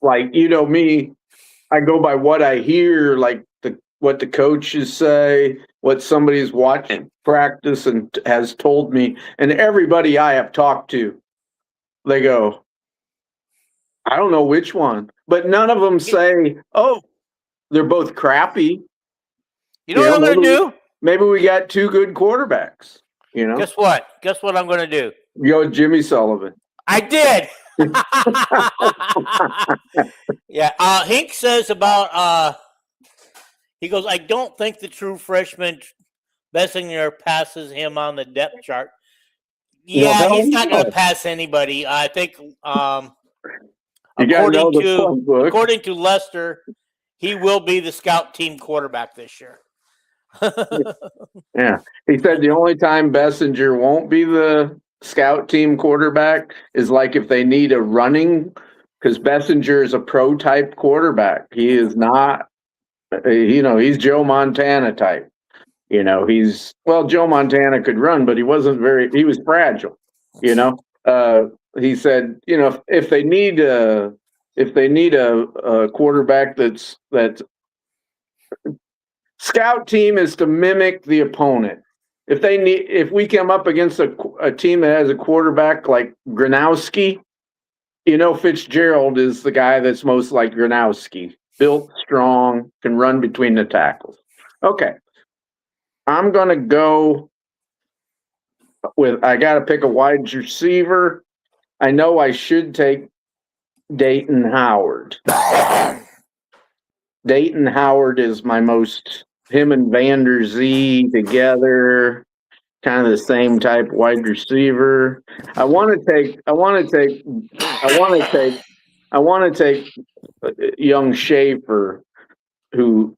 Speaker 2: Like, me, I go by what I hear, like what the coaches say, what somebody's watching practice and has told me. And everybody I have talked to, they go, I don't know which one. But none of them say, oh, they're both crappy.
Speaker 1: You know what I'm going to do?
Speaker 2: Maybe we got 2 good quarterbacks.
Speaker 1: Guess what? Guess what I'm going to do?
Speaker 2: Go with Jimmy Sullivan.
Speaker 1: I did. Yeah. Hink says about he goes, I don't think the true freshman Bessinger passes him on the depth chart. Yeah, he's not going to pass anybody. I think according to Lester, he will be the scout team quarterback this year.
Speaker 2: Yeah. He said the only time Bessinger won't be the scout team quarterback is like if they need a running, because Bessinger is a pro type quarterback. He is not, he's Joe Montana type. Joe Montana could run, but he was fragile, you know. He said, if they need a quarterback that's scout team is to mimic the opponent. If we come up against a team that has a quarterback like Gronowski, Fitzgerald is the guy that's most like Gronowski, built strong, can run between the tackles. Okay. I'm going to go I got to pick a wide receiver. I know I should take Dayton Howard. Dayton Howard is my him and Vander Zee together, kind of the same type wide receiver. I want to take young Schaefer, who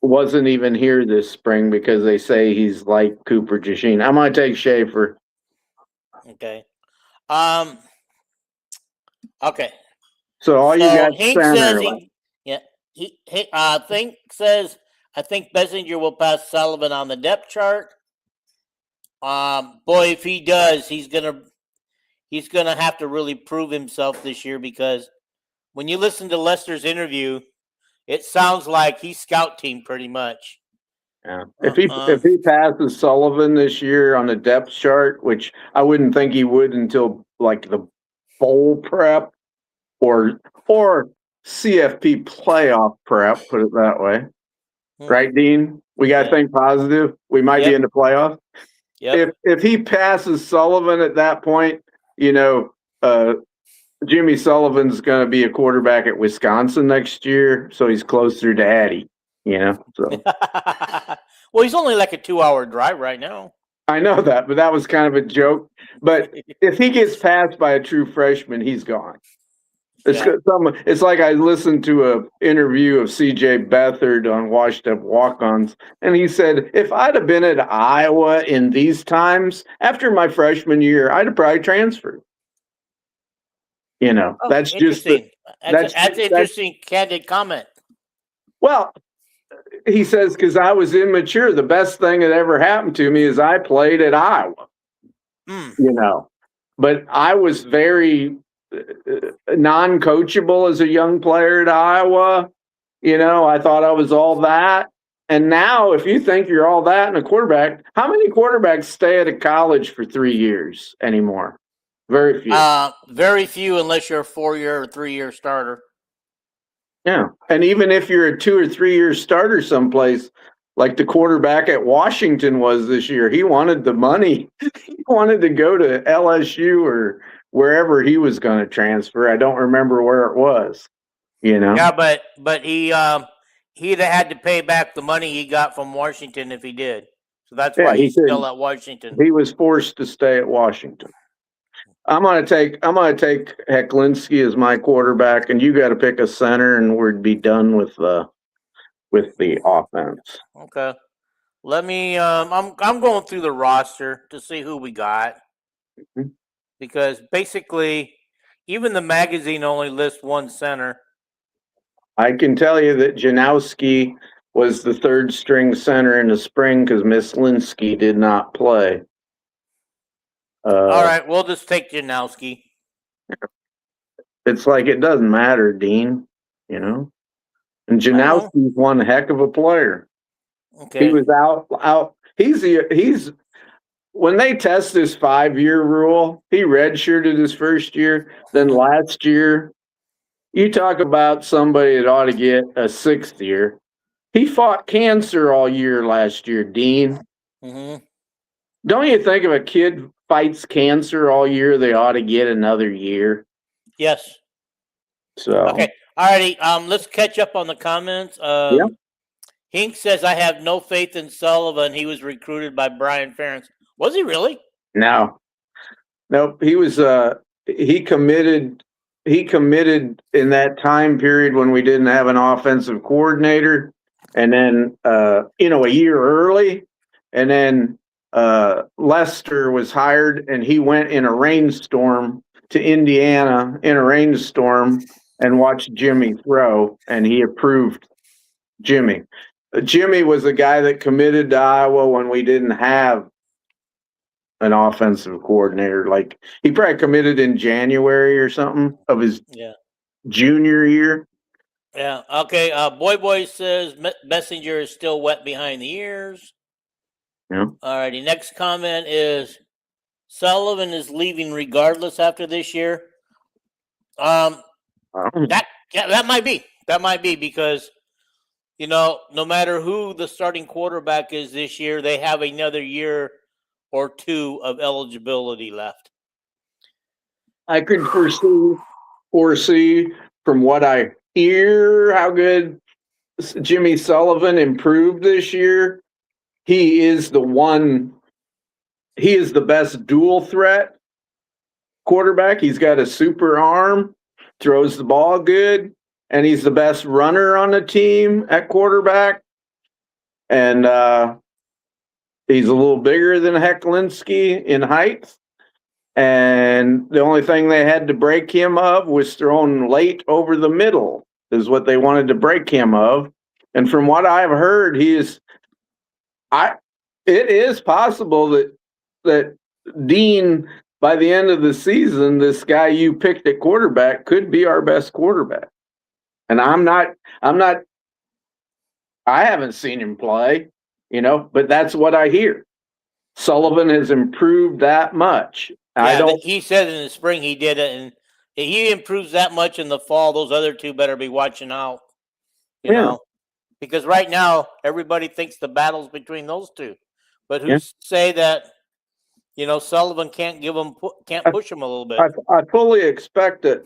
Speaker 2: wasn't even here this spring because they say he's like Cooper Jasheen. I'm going to take Schaefer.
Speaker 1: Okay. Okay.
Speaker 2: So you got
Speaker 1: Hank
Speaker 2: center.
Speaker 1: I think Bessinger will pass Sullivan on the depth chart. Boy, if he does, he's gonna have to really prove himself this year, because when you listen to Lester's interview, it sounds like he's scout team pretty much.
Speaker 2: Yeah. If he passes Sullivan this year on the depth chart, which I wouldn't think he would until like the bowl prep or CFP playoff prep, put it that way. Right, Dean? We got to think positive. We might be in the playoff.
Speaker 1: Yep.
Speaker 2: If he passes Sullivan at that point, Jimmy Sullivan's going to be a quarterback at Wisconsin next year, so he's closer to Addy, So.
Speaker 1: Well, he's only like a 2-hour drive right now.
Speaker 2: I know that, but that was kind of a joke. But if he gets passed by a true freshman, he's gone. It's like I listened to an interview of C.J. Beathard on Washed Up Walk-Ons, and he said, if I'd have been at Iowa in these times, after my freshman year, I'd have probably transferred. That's
Speaker 1: interesting. That's interesting, candid comment.
Speaker 2: Well, he says, because I was immature. The best thing that ever happened to me is I played at Iowa. But I was very non-coachable as a young player at Iowa. I thought I was all that. And now, if you think you're all that in a quarterback, how many quarterbacks stay at a college for 3 years anymore? Very few.
Speaker 1: Very few, unless you're a 4-year or 3-year starter.
Speaker 2: Yeah. And even if you're a 2 or 3 year starter someplace, like the quarterback at Washington was this year, he wanted the money. He wanted to go to LSU or wherever he was going to transfer. I don't remember where it was,
Speaker 1: Yeah, but he'd have had to pay back the money he got from Washington if he did. So that's why he's still at Washington.
Speaker 2: He was forced to stay at Washington. I'm gonna take Hecklinski as my quarterback, and you got to pick a center, and we'd be done with the offense.
Speaker 1: Okay. Let me. I'm going through the roster to see who we got, because basically, even the magazine only lists one center.
Speaker 2: I can tell you that Janowski was the third string center in the spring because Miss Linsky did not play.
Speaker 1: All right, we'll just take Janowski.
Speaker 2: It's like it doesn't matter, Dean. And Janowski's one heck of a player.
Speaker 1: Okay.
Speaker 2: He was out. He's when they test this 5-year rule, he redshirted his first year. Then last year, you talk about somebody that ought to get a 6th year. He fought cancer all year last year, Dean.
Speaker 1: Mm-hmm.
Speaker 2: Don't you think if a kid fights cancer all year, they ought to get another year?
Speaker 1: Yes.
Speaker 2: So
Speaker 1: okay. Alrighty. Let's catch up on the comments. Hink says, I have no faith in Sullivan. He was recruited by Brian Ferentz. Was he really?
Speaker 2: No. Nope. He was he committed in that time period when we didn't have an offensive coordinator, and then a year early, and then Lester was hired, and he went in a rainstorm to Indiana in a rainstorm and watched Jimmy throw, and he approved Jimmy. Jimmy was a guy that committed to Iowa when we didn't have an offensive coordinator. Like, he probably committed in January or something of his junior year.
Speaker 1: Yeah. Okay. Boy says Messenger is still wet behind the ears.
Speaker 2: Yeah.
Speaker 1: All righty. Next comment is Sullivan is leaving regardless after this year. That might be because, no matter who the starting quarterback is this year, they have another year or two of eligibility left.
Speaker 2: I could foresee from what I hear how good Jimmy Sullivan improved this year. He is the best dual threat quarterback. He's got a super arm, throws the ball good, and he's the best runner on the team at quarterback. And he's a little bigger than Hecklinski in height. And the only thing they had to break him of was throwing late over the middle is what they wanted to break him of. And from what I've heard, it is possible that Dean, by the end of the season, this guy you picked at quarterback could be our best quarterback. And I haven't seen him play, but that's what I hear. Sullivan has improved that much.
Speaker 1: He said in the spring he did it, and he improves that much in the fall. Those other two better be watching out, you know, because right now everybody thinks the battle's between those two. But who's say that, Sullivan can't push him a little bit?
Speaker 2: I fully expect that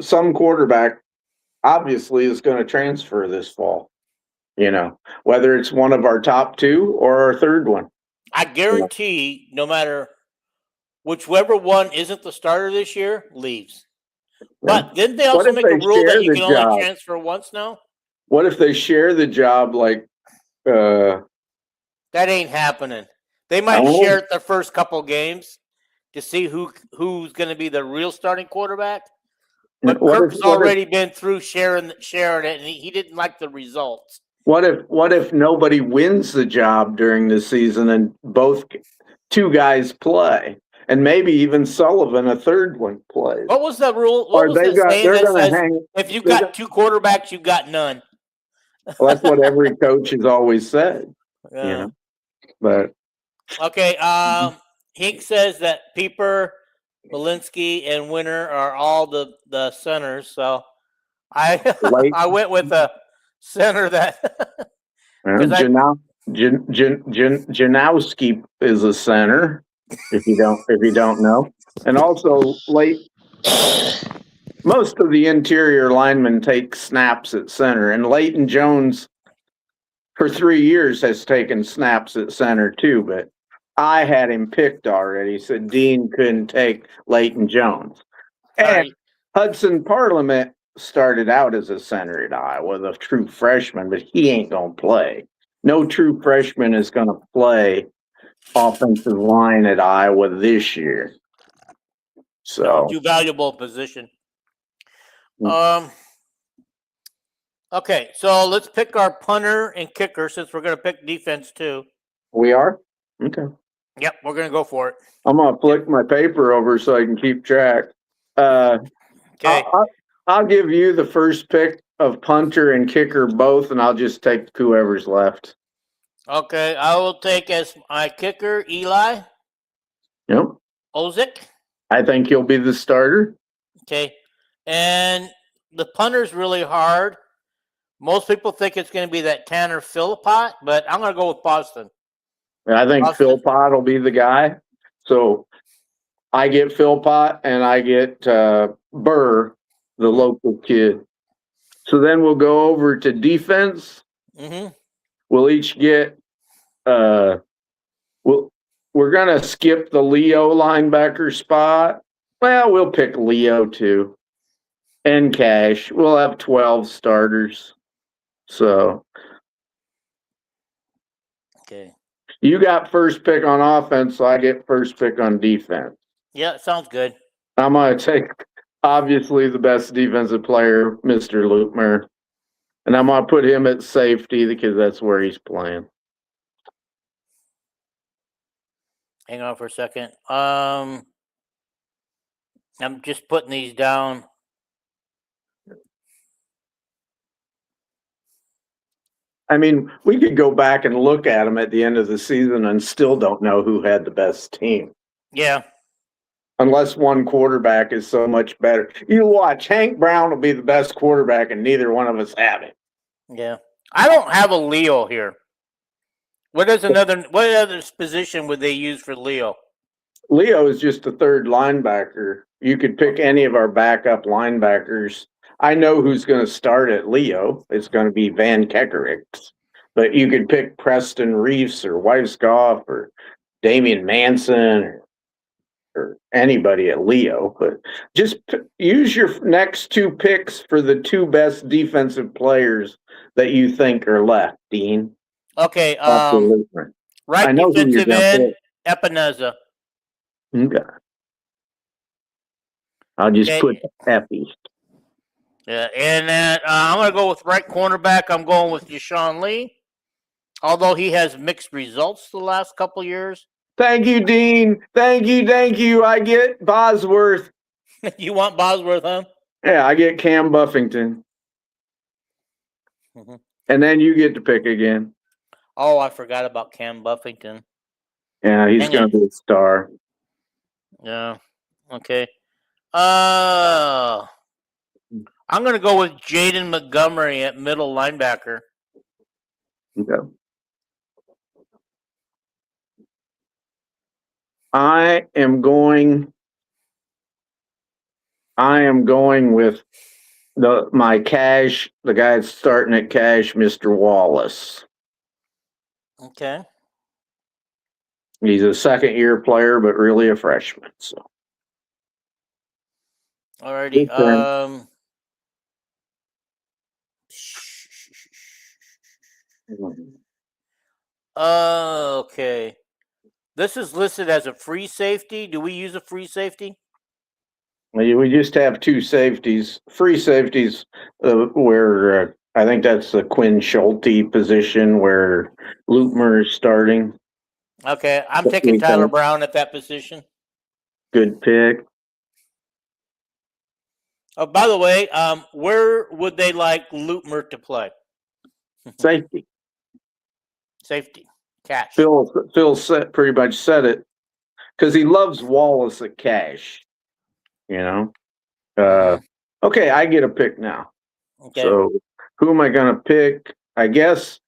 Speaker 2: some quarterback obviously is going to transfer this fall, whether it's one of our top two or our third one.
Speaker 1: I guarantee no matter whichever one isn't the starter this year leaves. But didn't they also make a rule that you can only transfer once now?
Speaker 2: What if they share the job like
Speaker 1: that ain't happening. They might share it the first couple games to see who's going to be the real starting quarterback. But Kirk's already been through sharing it, and he didn't like the results.
Speaker 2: What if nobody wins the job during the season and two guys play, and maybe even Sullivan, a third one, plays?
Speaker 1: What was the rule? What was that saying that says if you've got two quarterbacks, you've got none?
Speaker 2: Well, that's what every coach has always said. But
Speaker 1: okay. Hink says that Pieper, Malinsky, and Winter are all the centers. So I went with a center that
Speaker 2: Janowski is a center. If you don't know, and also most of the interior linemen take snaps at center, and Leighton Jones for 3 years has taken snaps at center too, but I had him picked already, so Dean couldn't take Leighton Jones. And Hudson Parliament started out as a center at Iowa, the true freshman, but he ain't going to play. No true freshman is going to play offensive line at Iowa this year. So
Speaker 1: too valuable position. Okay, so let's pick our punter and kicker since we're going to pick defense too.
Speaker 2: We are? Okay.
Speaker 1: Yep, we're going to go for it.
Speaker 2: I'm going to flick my paper over so I can keep track. Okay. I'll give you the first pick of punter and kicker both, and I'll just take whoever's left.
Speaker 1: Okay, I will take as my kicker Eli.
Speaker 2: Yep.
Speaker 1: Ozick.
Speaker 2: I think he'll be the starter.
Speaker 1: Okay. And the punter's really hard. Most people think it's going to be that Tanner Philpott, but I'm going to go with Boston.
Speaker 2: I think Philpott will be the guy. So I get Philpott and I get Burr, the local kid. So then we'll go over to defense.
Speaker 1: Mm-hmm.
Speaker 2: We'll each get we're going to skip the Leo linebacker spot. Well, we'll pick Leo too. And Cash. We'll have 12 starters. So
Speaker 1: okay.
Speaker 2: You got first pick on offense, so I get first pick on defense.
Speaker 1: Yeah, sounds good.
Speaker 2: I'm going to take, obviously, the best defensive player, Mr. Lutmer. And I'm going to put him at safety because that's where he's playing.
Speaker 1: Hang on for a second. I'm just putting these down.
Speaker 2: I mean, we could go back and look at them at the end of the season and still don't know who had the best team.
Speaker 1: Yeah.
Speaker 2: Unless one quarterback is so much better. You watch, Hank Brown will be the best quarterback and neither one of us have it.
Speaker 1: Yeah. I don't have a Leo here. What other position would they use for Leo?
Speaker 2: Leo is just a third linebacker. You could pick any of our backup linebackers. I know who's going to start at Leo. It's going to be Van Kekerix. But you could pick Preston Reeves or Weisgoff or Damian Manson or anybody at Leo. But just use your next two picks for the two best defensive players that you think are left, Dean.
Speaker 1: Okay. Right
Speaker 2: I know
Speaker 1: defensive end, Epineza.
Speaker 2: Okay. I'll just put Epi.
Speaker 1: Yeah, and then I'm going to go with right cornerback. I'm going with Deshaun Lee, although he has mixed results the last couple years.
Speaker 2: Thank you, Dean. Thank you. I get Bosworth.
Speaker 1: You want Bosworth, huh?
Speaker 2: Yeah, I get Cam Buffington.
Speaker 1: Mm-hmm.
Speaker 2: And then you get to pick again.
Speaker 1: Oh, I forgot about Cam Buffington.
Speaker 2: Yeah, he's going to be a star.
Speaker 1: Yeah. Okay. I'm going to go with Jaden Montgomery at middle linebacker.
Speaker 2: Okay. I am going with my cash, the guy that's starting at cash, Mr. Wallace.
Speaker 1: Okay.
Speaker 2: He's a second-year player, but really a freshman. So.
Speaker 1: Alrighty. Okay. This is listed as a free safety. Do we use a free safety?
Speaker 2: We just have two safeties, free safeties, where I think that's the Quinn Schulte position where Lutmer is starting.
Speaker 1: Okay, I'm taking Tyler Brown at that position.
Speaker 2: Good pick.
Speaker 1: Oh, by the way, where would they like Lutmer to play?
Speaker 2: Safety.
Speaker 1: Safety. Cash.
Speaker 2: Phil pretty much said it because he loves Wallace at cash. You know. Okay, I get a pick now. Okay. So who am I going to pick? I guess.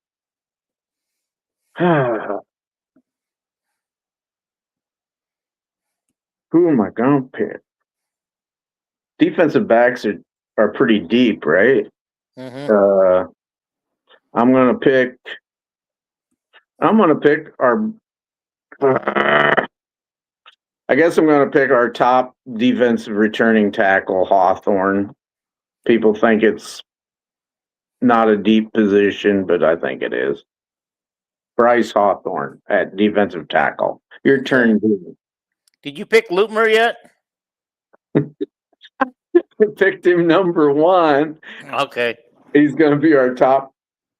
Speaker 2: Who am I going to pick? Defensive backs are pretty deep, right? Mm-hmm. I'm going to pick our. I guess I'm going to pick our top defensive returning tackle, Hawthorne. People think it's not a deep position, but I think it is. Bryce Hawthorne at defensive tackle. Your turn, Dean.
Speaker 1: Did you pick Lutmer yet?
Speaker 2: I picked him number 1.
Speaker 1: Okay.
Speaker 2: He's going to be our top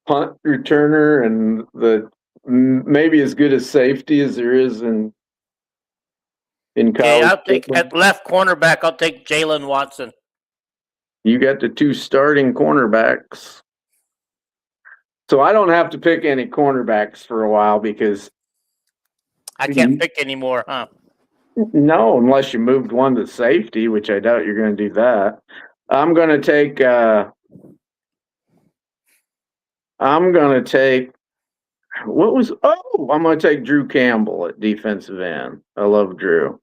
Speaker 2: punt returner and maybe as good as safety as there is in college.
Speaker 1: Okay, I'll take at left cornerback. I'll take Jalen Watson.
Speaker 2: You got the 2 starting cornerbacks. So I don't have to pick any cornerbacks for a while because
Speaker 1: I can't pick anymore, huh?
Speaker 2: No, unless you moved one to safety, which I doubt you're going to do that. I'm going to take I'm going to take Drew Campbell at defensive end. I love Drew.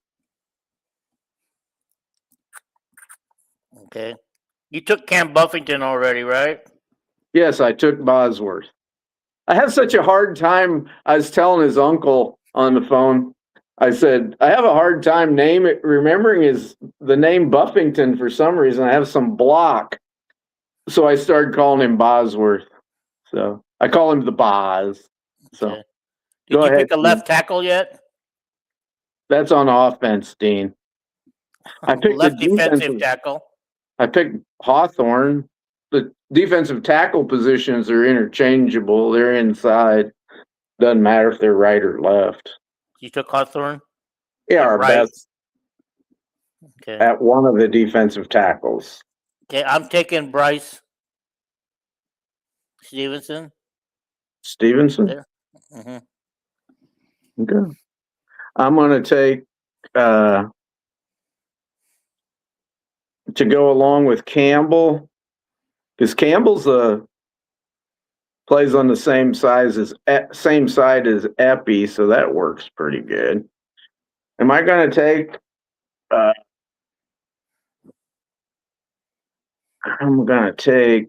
Speaker 1: Okay. You took Cam Buffington already, right?
Speaker 2: Yes, I took Bosworth. I have such a hard time. I was telling his uncle on the phone. I said, I have a hard time remembering the name Buffington for some reason. I have some block. So I started calling him Bosworth. So I call him the Boz. So
Speaker 1: okay. Did
Speaker 2: Go
Speaker 1: you
Speaker 2: ahead,
Speaker 1: pick a
Speaker 2: Dean.
Speaker 1: left tackle yet?
Speaker 2: That's on offense, Dean. I picked the
Speaker 1: Left defensive
Speaker 2: defensive.
Speaker 1: tackle.
Speaker 2: I picked Hawthorne. The defensive tackle positions are interchangeable. They're inside. Doesn't matter if they're right or left.
Speaker 1: You took Hawthorne?
Speaker 2: Yeah,
Speaker 1: At
Speaker 2: our
Speaker 1: right.
Speaker 2: best
Speaker 1: Okay.
Speaker 2: at one of the defensive tackles.
Speaker 1: Okay, I'm taking Bryce Stevenson.
Speaker 2: Stevenson?
Speaker 1: There. Mm-hmm.
Speaker 2: Okay. I'm going to take, to go along with Campbell, because Campbell's plays on the same side as Epi, so that works pretty good. Am I going to take? I'm going to take.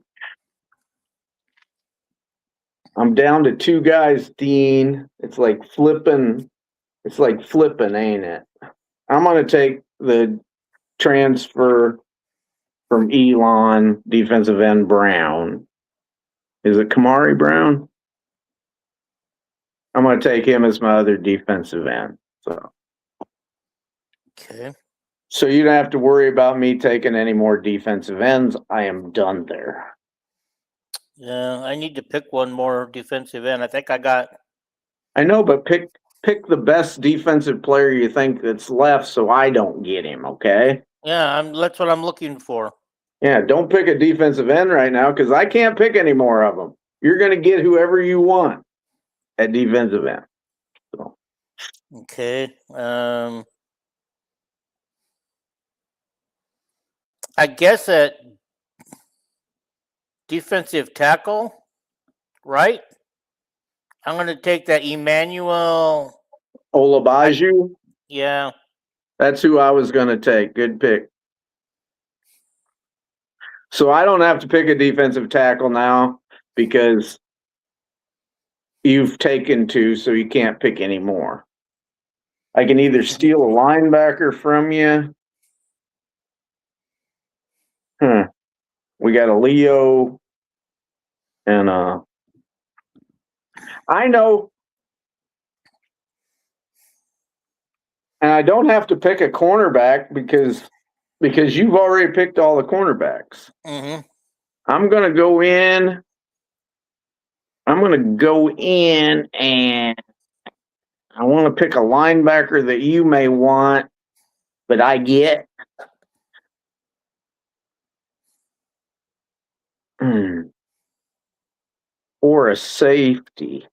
Speaker 2: I'm down to two guys, Dean. It's like flipping. It's like flipping, ain't it? I'm going to take the transfer from Elon, defensive end Brown. Is it Kamari Brown? I'm going to take him as my other defensive end.
Speaker 1: Okay.
Speaker 2: So you don't have to worry about me taking any more defensive ends. I am done there.
Speaker 1: Yeah, I need to pick one more defensive end. I think I got.
Speaker 2: I know, but pick the best defensive player you think that's left, so I don't get him. Okay?
Speaker 1: Yeah, that's what I'm looking for.
Speaker 2: Yeah, don't pick a defensive end right now because I can't pick any more of them. You're going to get whoever you want at defensive end. So.
Speaker 1: Okay. I guess at defensive tackle, right? I'm going to take that Emmanuel.
Speaker 2: Olabaju?
Speaker 1: Yeah.
Speaker 2: That's who I was going to take. Good pick. So I don't have to pick a defensive tackle now because you've taken two, so you can't pick any more. I can either steal a linebacker from you. We got a Leo and I know. And I don't have to pick a cornerback because you've already picked all the cornerbacks.
Speaker 1: Mm-hmm.
Speaker 2: I'm going to go in and I want to pick a linebacker that you may want, but I get. Or a safety.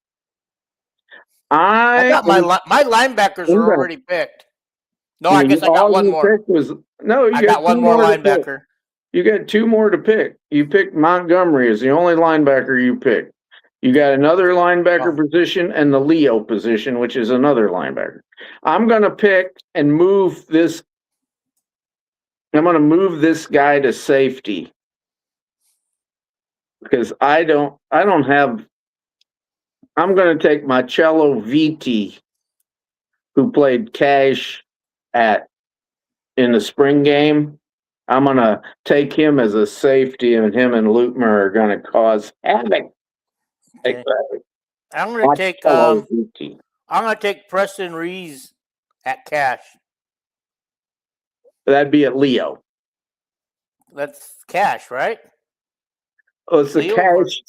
Speaker 1: I got my linebackers are already picked. No, I guess I got one more.
Speaker 2: I
Speaker 1: got one more linebacker.
Speaker 2: You got two more to pick. You picked Montgomery as the only linebacker you picked. You got another linebacker position and the Leo position, which is another linebacker. I'm going to pick and move this. I'm going to move this guy to safety because I don't have. I'm going to take Marcello Vitti, who played cash in the spring game. I'm going to take him as a safety, and him and Lutmer are going to cause havoc.
Speaker 1: Okay. I'm going to take Preston Rees at cash.
Speaker 2: That'd be at Leo.
Speaker 1: That's cash, right?
Speaker 2: Oh, it's the cash.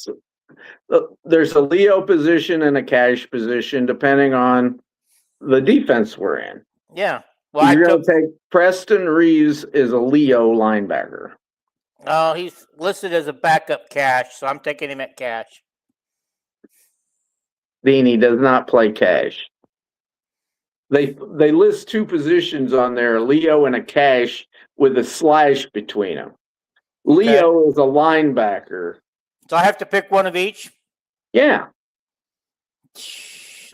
Speaker 2: There's a Leo position and a cash position, depending on the defense we're in.
Speaker 1: Yeah. Well,
Speaker 2: you're going to take Preston Reeves as a Leo linebacker.
Speaker 1: Oh, he's listed as a backup cash, so I'm taking him at cash.
Speaker 2: He does not play cash. They list two positions on there, a Leo and a cash with a slash between them. Leo is a linebacker.
Speaker 1: So I have to pick one of each?
Speaker 2: Yeah.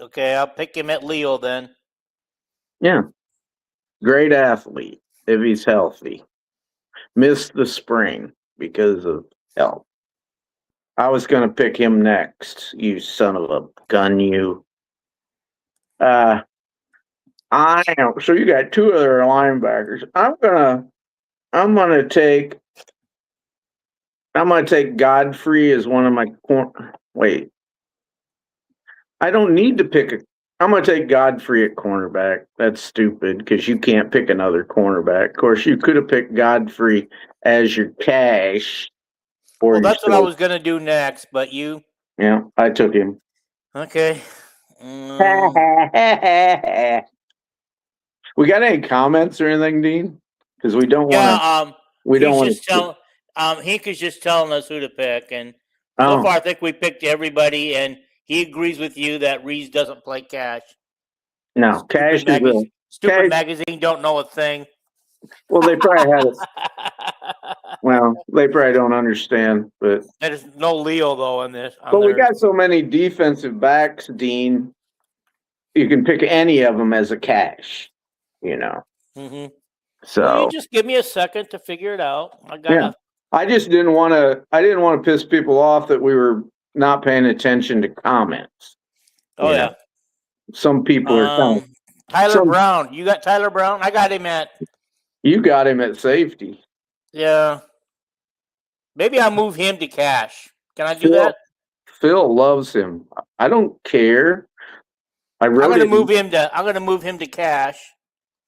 Speaker 1: Okay, I'll pick him at Leo then.
Speaker 2: Yeah. Great athlete if he's healthy. Missed the spring because of health. I was going to pick him next, you son of a gun, you. So you got two other linebackers. I'm gonna take Godfrey as one of my wait. I don't need to pick I'm going to take Godfrey at cornerback. That's stupid because you can't pick another cornerback. Of course, you could have picked Godfrey as your cash. Or
Speaker 1: Well,
Speaker 2: your
Speaker 1: that's what I
Speaker 2: safe.
Speaker 1: was going to do next, but you.
Speaker 2: Yeah, I took him.
Speaker 1: Okay.
Speaker 2: We got any comments or anything, Dean? Because we don't want to.
Speaker 1: Yeah.
Speaker 2: We don't
Speaker 1: He's
Speaker 2: want
Speaker 1: just
Speaker 2: to.
Speaker 1: Hank is just telling us who to pick, and so
Speaker 2: Oh
Speaker 1: far I think we picked everybody, and he agrees with you that Reese doesn't play cash.
Speaker 2: no, cash is a
Speaker 1: Stupid
Speaker 2: cash.
Speaker 1: magazine don't know a thing.
Speaker 2: Well, they probably had it. Well, they probably don't understand, but
Speaker 1: There's no Leo though in this.
Speaker 2: we got so many defensive backs, Dean. You can pick any of them as a cash. You know.
Speaker 1: Mm-hmm.
Speaker 2: So
Speaker 1: well, you just give me a second to figure it out.
Speaker 2: I just didn't want to. I didn't want to piss people off that we were not paying attention to comments.
Speaker 1: Oh yeah.
Speaker 2: Some people are.
Speaker 1: Tyler Brown. You got Tyler Brown? I got him at.
Speaker 2: You got him at safety.
Speaker 1: Yeah. Maybe I'll move him to cash. Can I do that?
Speaker 2: Phil loves him. I don't care. I'm gonna move him
Speaker 1: to cash.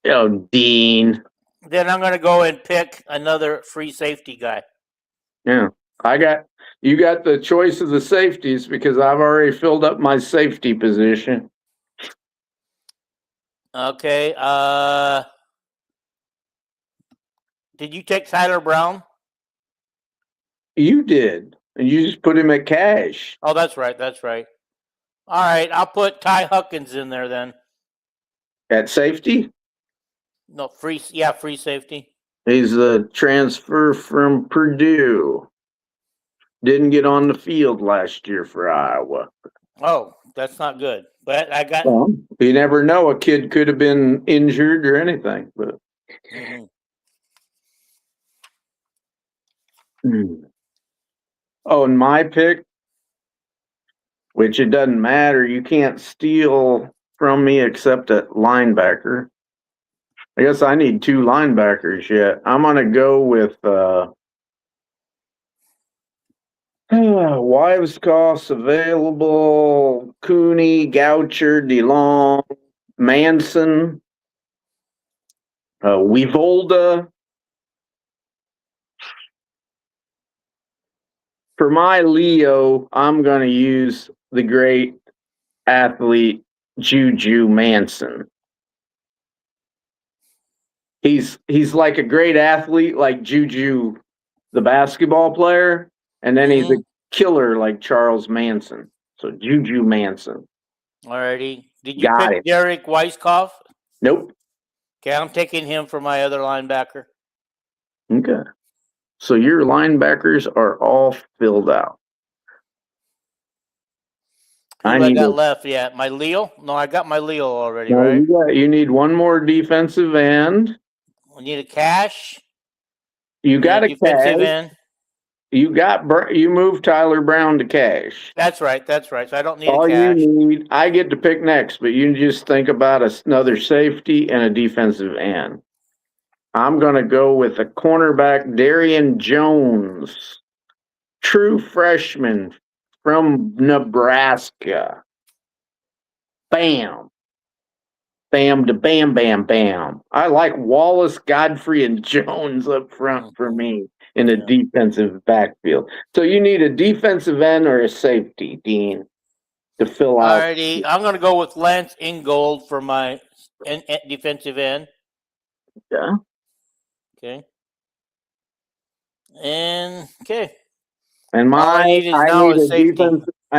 Speaker 2: Oh, Dean.
Speaker 1: Then I'm gonna go and pick another free safety guy.
Speaker 2: Yeah. You got the choice of the safeties because I've already filled up my safety position.
Speaker 1: Okay. Did you take Tyler Brown?
Speaker 2: You did. And you just put him at cash.
Speaker 1: Oh, that's right. All right, I'll put Ty Huckins in there then.
Speaker 2: At safety?
Speaker 1: No, free safety.
Speaker 2: He's a transfer from Purdue. Didn't get on the field last year for Iowa.
Speaker 1: Oh, that's not good. But I got.
Speaker 2: Well, you never know. A kid could have been injured or anything. But. Oh, and my pick, which it doesn't matter. You can't steal from me except at linebacker. I guess I need 2 linebackers yet. I'm going to go with Wives costs available, Cooney, Goucher, DeLong, Manson, Weevolda. For my Leo, I'm going to use the great athlete Juju Manson. He's like a great athlete like Juju, the basketball player, and then he's a killer like Charles Manson. So Juju Manson.
Speaker 1: Alrighty. Did you pick Derek Weisskopf?
Speaker 2: Nope.
Speaker 1: Okay, I'm taking him for my other linebacker.
Speaker 2: Okay. So your linebackers are all filled out.
Speaker 1: I got left yet. My Leo? No, I got my Leo already,
Speaker 2: no,
Speaker 1: right?
Speaker 2: You need one more defensive end.
Speaker 1: We need a cash.
Speaker 2: You got a
Speaker 1: defensive end.
Speaker 2: You moved Tyler Brown to cash.
Speaker 1: That's right. So I don't need
Speaker 2: all
Speaker 1: a cash.
Speaker 2: You need, I get to pick next, but you just think about another safety and a defensive end. I'm going to go with a cornerback, Darian Jones, true freshman from Nebraska. Bam. Bam to bam, bam, bam. I like Wallace, Godfrey, and Jones up front for me in a defensive backfield. So you need a defensive end or a safety, Dean, to fill out.
Speaker 1: Alrighty, I'm going to go with Lance Ingold for my defensive end.
Speaker 2: Yeah.
Speaker 1: Okay. And okay.
Speaker 2: And I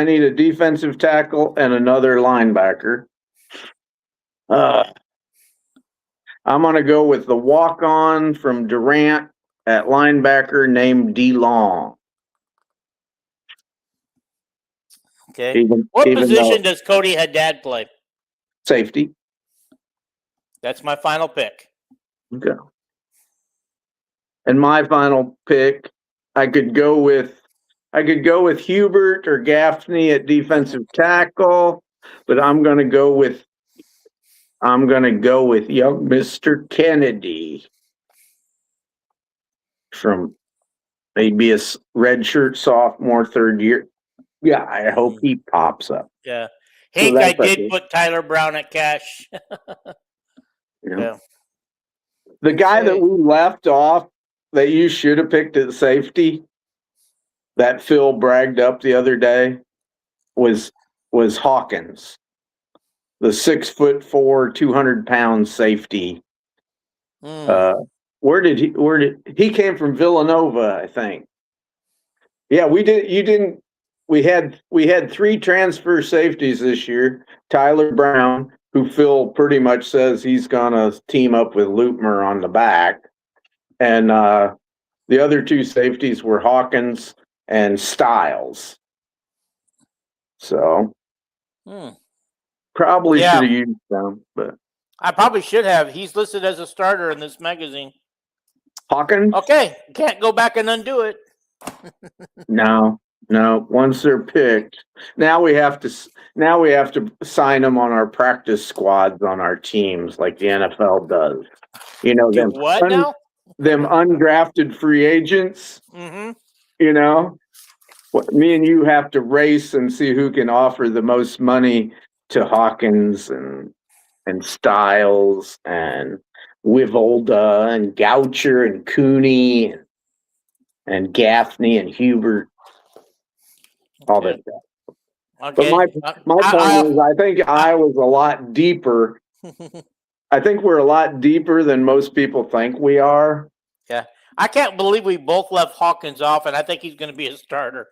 Speaker 2: need a defensive tackle and another linebacker. I'm going to go with the walk-on from Durant at linebacker named DeLong.
Speaker 1: Okay. What position does Cody Haddad play?
Speaker 2: Safety.
Speaker 1: That's my final pick.
Speaker 2: Okay. And my final pick, I could go with Hubert or Gaffney at defensive tackle, but I'm going to go with young Mr. Kennedy from maybe a redshirt sophomore, third year. Yeah, I hope he pops up.
Speaker 1: Yeah. Hank, I did
Speaker 2: okay.
Speaker 1: put Tyler Brown at cash.
Speaker 2: Yeah. The guy that we left off that you should have picked at safety, that Phil bragged up the other day, was Hawkins, the 6'4", 200-pound safety. Where did he came from? Villanova, I think. Yeah, we had 3 transfer safeties this year. Tyler Brown, who Phil pretty much says he's gonna team up with Lutmer on the back. And the other 2 safeties were Hawkins and Styles. So probably should have used them, but
Speaker 1: I probably should have. He's listed as a starter in this magazine.
Speaker 2: Hawkins?
Speaker 1: Okay, can't go back and undo it.
Speaker 2: No. Once they're picked, now we have to sign them on our practice squads on our teams like the NFL does. You know,
Speaker 1: Do what now?
Speaker 2: Them undrafted free agents.
Speaker 1: Mm-hmm.
Speaker 2: You know, me and you have to race and see who can offer the most money to Hawkins and Styles and Wivolda and Goucher and Cooney and Gaffney and Hubert. All that stuff.
Speaker 1: Okay.
Speaker 2: But my point is, I think Iowa's a lot deeper. I think we're a lot deeper than most people think we are.
Speaker 1: Yeah. I can't believe we both left Hawkins off, and I think he's going to be a starter.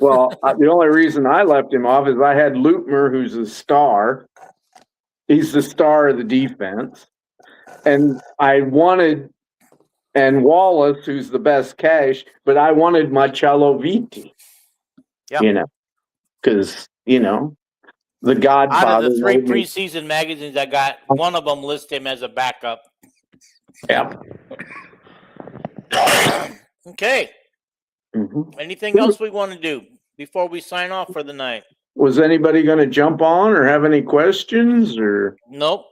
Speaker 2: Well, the only reason I left him off is I had Lutmer, who's a star. He's the star of the defense. And and Wallace, who's the best cash, but I wanted Marcello Vitti.
Speaker 1: Yep.
Speaker 2: You know, because, the Godfather.
Speaker 1: Out of the 3 preseason magazines I got, one of them lists him as a backup.
Speaker 2: Yeah.
Speaker 1: Okay.
Speaker 2: Mm-hmm.
Speaker 1: Anything else we want to do before we sign off for the night?
Speaker 2: Was anybody going to jump on or have any questions or?
Speaker 1: Nope.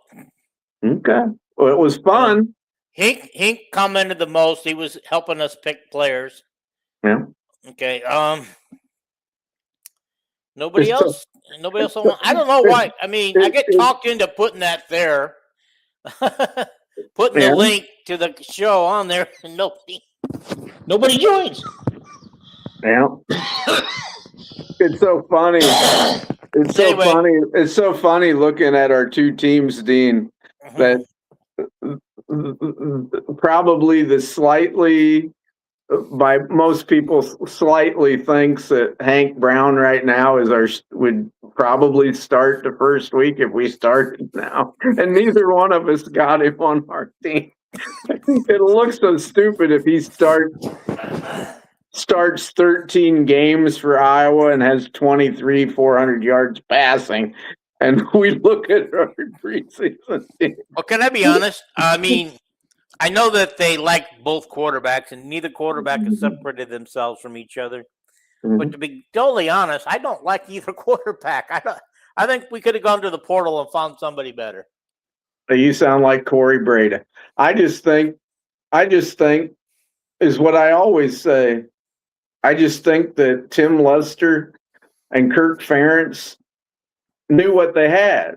Speaker 2: Okay. Well, it was fun.
Speaker 1: Hink commented the most. He was helping us pick players.
Speaker 2: Yeah.
Speaker 1: Okay. Nobody else. I don't know why. I mean, I get talked into putting that there, putting the link to the show on there, and nobody joins.
Speaker 2: Yeah. It's so funny. It's so funny looking at our 2 teams, Dean. That probably the slightly, by most people, slightly thinks that Hank Brown right now would probably start the first week if we started now, and neither one of us got him on our team. I think it looks so stupid if he starts 13 games for Iowa and has 400 yards passing, and we look at our preseason team.
Speaker 1: Well, can I be honest? I mean, I know that they like both quarterbacks, and neither quarterback has separated themselves from each other. Mm-hmm. But to be totally honest, I don't like either quarterback. I think we could have gone to the portal and found somebody better.
Speaker 2: You sound like Corey Breda. I just think is what I always say. I just think that Tim Lester and Kirk Ferentz knew what they had,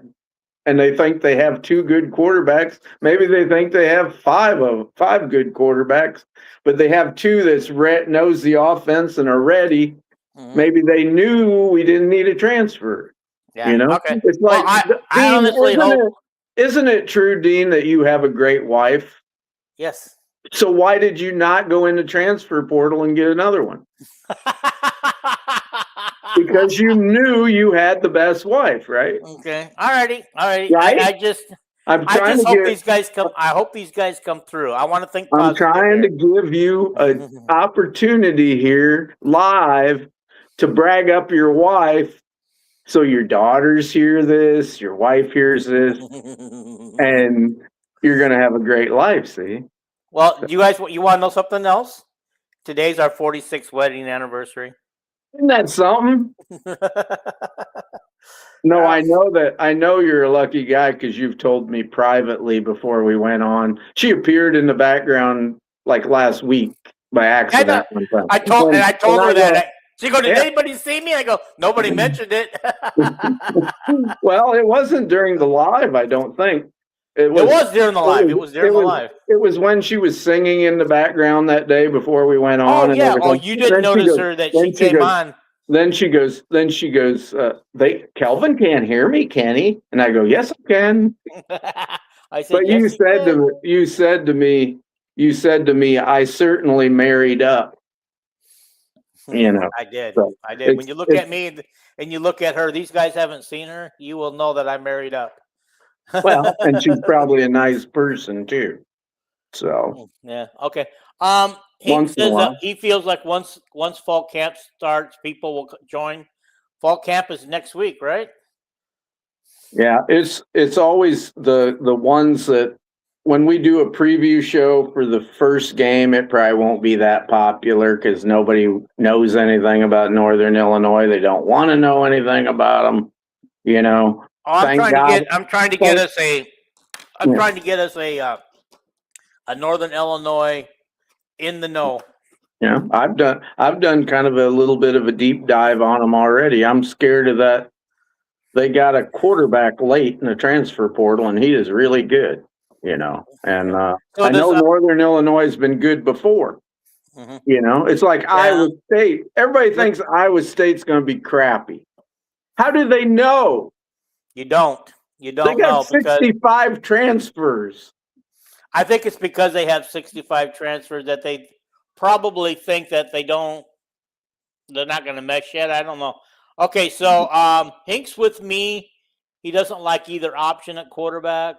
Speaker 2: and they think they have 2 good quarterbacks. Maybe they think they have 5 good quarterbacks, but they have 2 that's knows the offense and are ready. Mm-hmm. Maybe they knew we didn't need a transfer.
Speaker 1: Yeah. Okay.
Speaker 2: It's like,
Speaker 1: well, I honestly hope.
Speaker 2: Isn't it true, Dean, that you have a great wife?
Speaker 1: Yes.
Speaker 2: So why did you not go in the transfer portal and get another one? Because you knew you had the best wife, right?
Speaker 1: Okay. All righty. Right? I just hope these guys come. I hope these guys come through. I want to think.
Speaker 2: I'm trying to give you an opportunity here live to brag up your wife. So your daughters hear this, your wife hears this, and you're going to have a great life, see?
Speaker 1: Well, you want to know something else? Today's our 46th wedding anniversary.
Speaker 2: Isn't that something? No, I know you're a lucky guy because you've told me privately before we went on. She appeared in the background like last week by accident.
Speaker 1: I told her that. She go, did
Speaker 2: Yeah.
Speaker 1: anybody see me? I go, nobody mentioned it.
Speaker 2: Well, it wasn't during the live, I don't think.
Speaker 1: It was during the live. It was during the live.
Speaker 2: It was when she was singing in the background that day before we went on
Speaker 1: Oh,
Speaker 2: and
Speaker 1: yeah.
Speaker 2: everything.
Speaker 1: Oh, you didn't notice her that she came on.
Speaker 2: Then she goes, Kelvin can't hear me, can he? And I go, yes, I can.
Speaker 1: I said,
Speaker 2: But
Speaker 1: yes,
Speaker 2: you said to me, I certainly married up. You know,
Speaker 1: I did.
Speaker 2: so
Speaker 1: I did. When you look at me and you look at her, these guys haven't seen her. You will know that I married up.
Speaker 2: well, and she's probably a nice person too. So
Speaker 1: yeah. Okay. He
Speaker 2: once in a
Speaker 1: says that
Speaker 2: while.
Speaker 1: he feels like once fall camp starts, people will join. Fall camp is next week, right?
Speaker 2: Yeah, it's always the ones that when we do a preview show for the first game, it probably won't be that popular because nobody knows anything about Northern Illinois. They don't want to know anything about them. You know,
Speaker 1: Oh, I'm
Speaker 2: thank
Speaker 1: trying
Speaker 2: God.
Speaker 1: to get us a Northern Illinois in the know.
Speaker 2: Yeah, I've done kind of a little bit of a deep dive on them already. I'm scared of that. They got a quarterback late in the transfer portal, and he is really good. You know, and
Speaker 1: So
Speaker 2: I know
Speaker 1: does,
Speaker 2: Northern Illinois has been good before.
Speaker 1: mhm.
Speaker 2: You know, it's like Iowa State. Everybody thinks Iowa State's going to be crappy. How do they know?
Speaker 1: You don't
Speaker 2: They got
Speaker 1: know because
Speaker 2: 65 transfers.
Speaker 1: I think it's because they have 65 transfers that they probably think that they're not going to mesh yet. I don't know. Okay, so Hink's with me. He doesn't like either option at quarterback.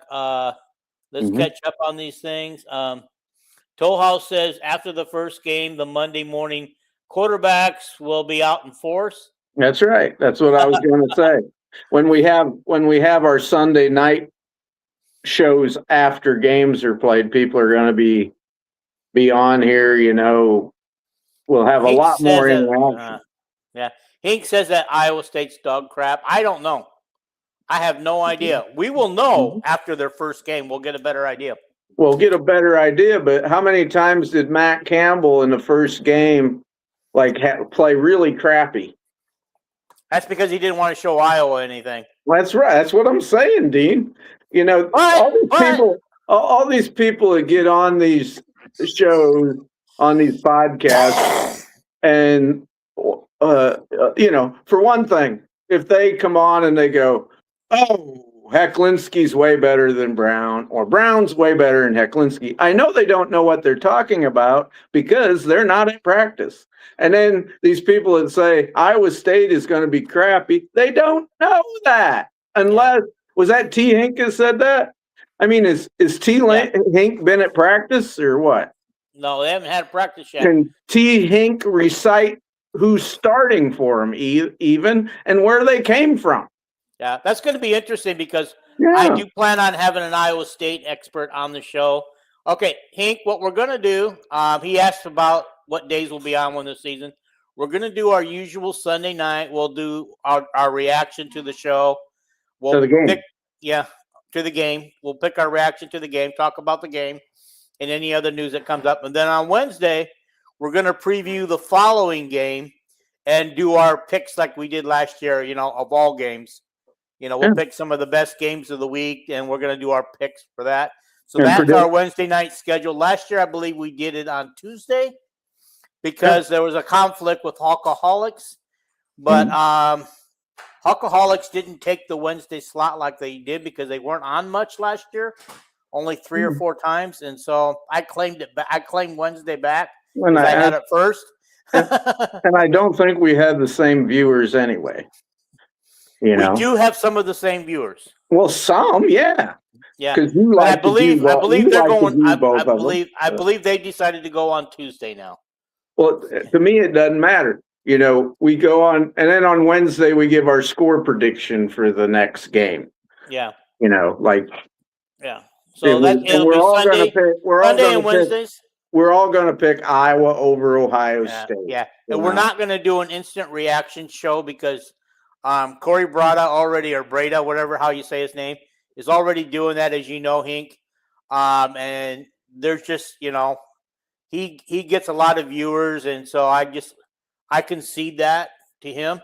Speaker 1: Let's catch up on these things. Toll House says after the first game, the Monday morning quarterbacks will be out in force.
Speaker 2: That's right. That's what I was going to say. When we have our Sunday night shows after games are played, people are going to be on here. You know, we'll have a
Speaker 1: Hink
Speaker 2: lot more
Speaker 1: says
Speaker 2: interaction.
Speaker 1: yeah, Hink says that Iowa State's dog crap. I don't know. I have no idea. We will know after their first game. We'll get a better idea.
Speaker 2: We'll get a better idea. But how many times did Matt Campbell in the first game play really crappy?
Speaker 1: That's because he didn't want to show Iowa anything.
Speaker 2: That's right. That's what I'm saying, Dean. You know, all these people that get on these shows, on these podcasts, and you know, for one thing, if they come on and they go, "Oh, Hecklinski's way better than Brown," or "Brown's way better than Hecklinski," I know they don't know what they're talking about because they're not at practice. And then these people that say Iowa State is going to be crappy, they don't know that. Unless, was that T. Hink that said that? I mean, is T. Hink been at practice or what?
Speaker 1: No, they haven't had practice yet.
Speaker 2: Can T. Hink recite who's starting for him even and where they came from?
Speaker 1: Yeah, that's going to be interesting because I do plan on having an Iowa State expert on the show. Okay, Hink, what we're going to do, he asked about what days we'll be on when the season. We're going to do our usual Sunday night. We'll do our reaction to the show.
Speaker 2: To the game.
Speaker 1: To the game. We'll pick our reaction to the game, talk about the game, and any other news that comes up. And then on Wednesday, we're going to preview the following game and do our picks like we did last year, you know, of all games. You know, we'll pick some of the best games of the week, and we're going to do our picks for that. So that's our Wednesday night schedule. Last year, I believe we did it on Tuesday because there was a conflict with Hawkeyes. But Hawkeyes didn't take the Wednesday slot like they did because they weren't on much last year, only 3 or 4 times. And so I claimed it. I claimed Wednesday back because I had it first.
Speaker 2: And I don't think we had the same viewers anyway. You know?
Speaker 1: We do have some of the same viewers.
Speaker 2: Well, some, yeah.
Speaker 1: Yeah,
Speaker 2: because you like
Speaker 1: I believe they're going. I believe they decided to go on Tuesday now.
Speaker 2: Well, to me, it doesn't matter. You know, we go on, and then on Wednesday we give our score prediction for the next game.
Speaker 1: Yeah.
Speaker 2: You know, like.
Speaker 1: Yeah. So it'll be Sunday. Sunday and Wednesdays.
Speaker 2: We're all going to pick Iowa over Ohio State.
Speaker 1: Yeah, and we're not going to do an instant reaction show because Corey Brada already, or Brada, whatever how you say his name, is already doing that, as you know, Hink. And there's just, you know, he gets a lot of viewers, and so I concede that to him.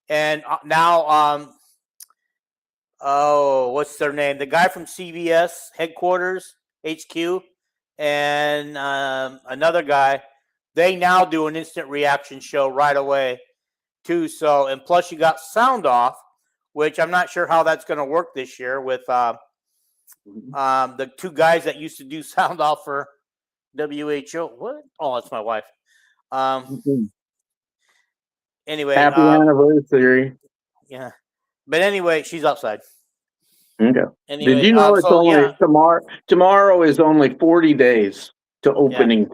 Speaker 1: And now, what's their name? The guy from CBS headquarters, HQ, and another guy, they now do an instant reaction show right away, too. So, and plus you got Sound Off, which I'm not sure how that's going to work this year with the two guys that used to do Sound Off for WHO. What? Oh, that's my wife. Anyway,
Speaker 2: Happy anniversary.
Speaker 1: Yeah, but anyway, she's outside.
Speaker 2: Okay.
Speaker 1: Anyway,
Speaker 2: Did you know it's only tomorrow? Tomorrow is only 40 days to opening.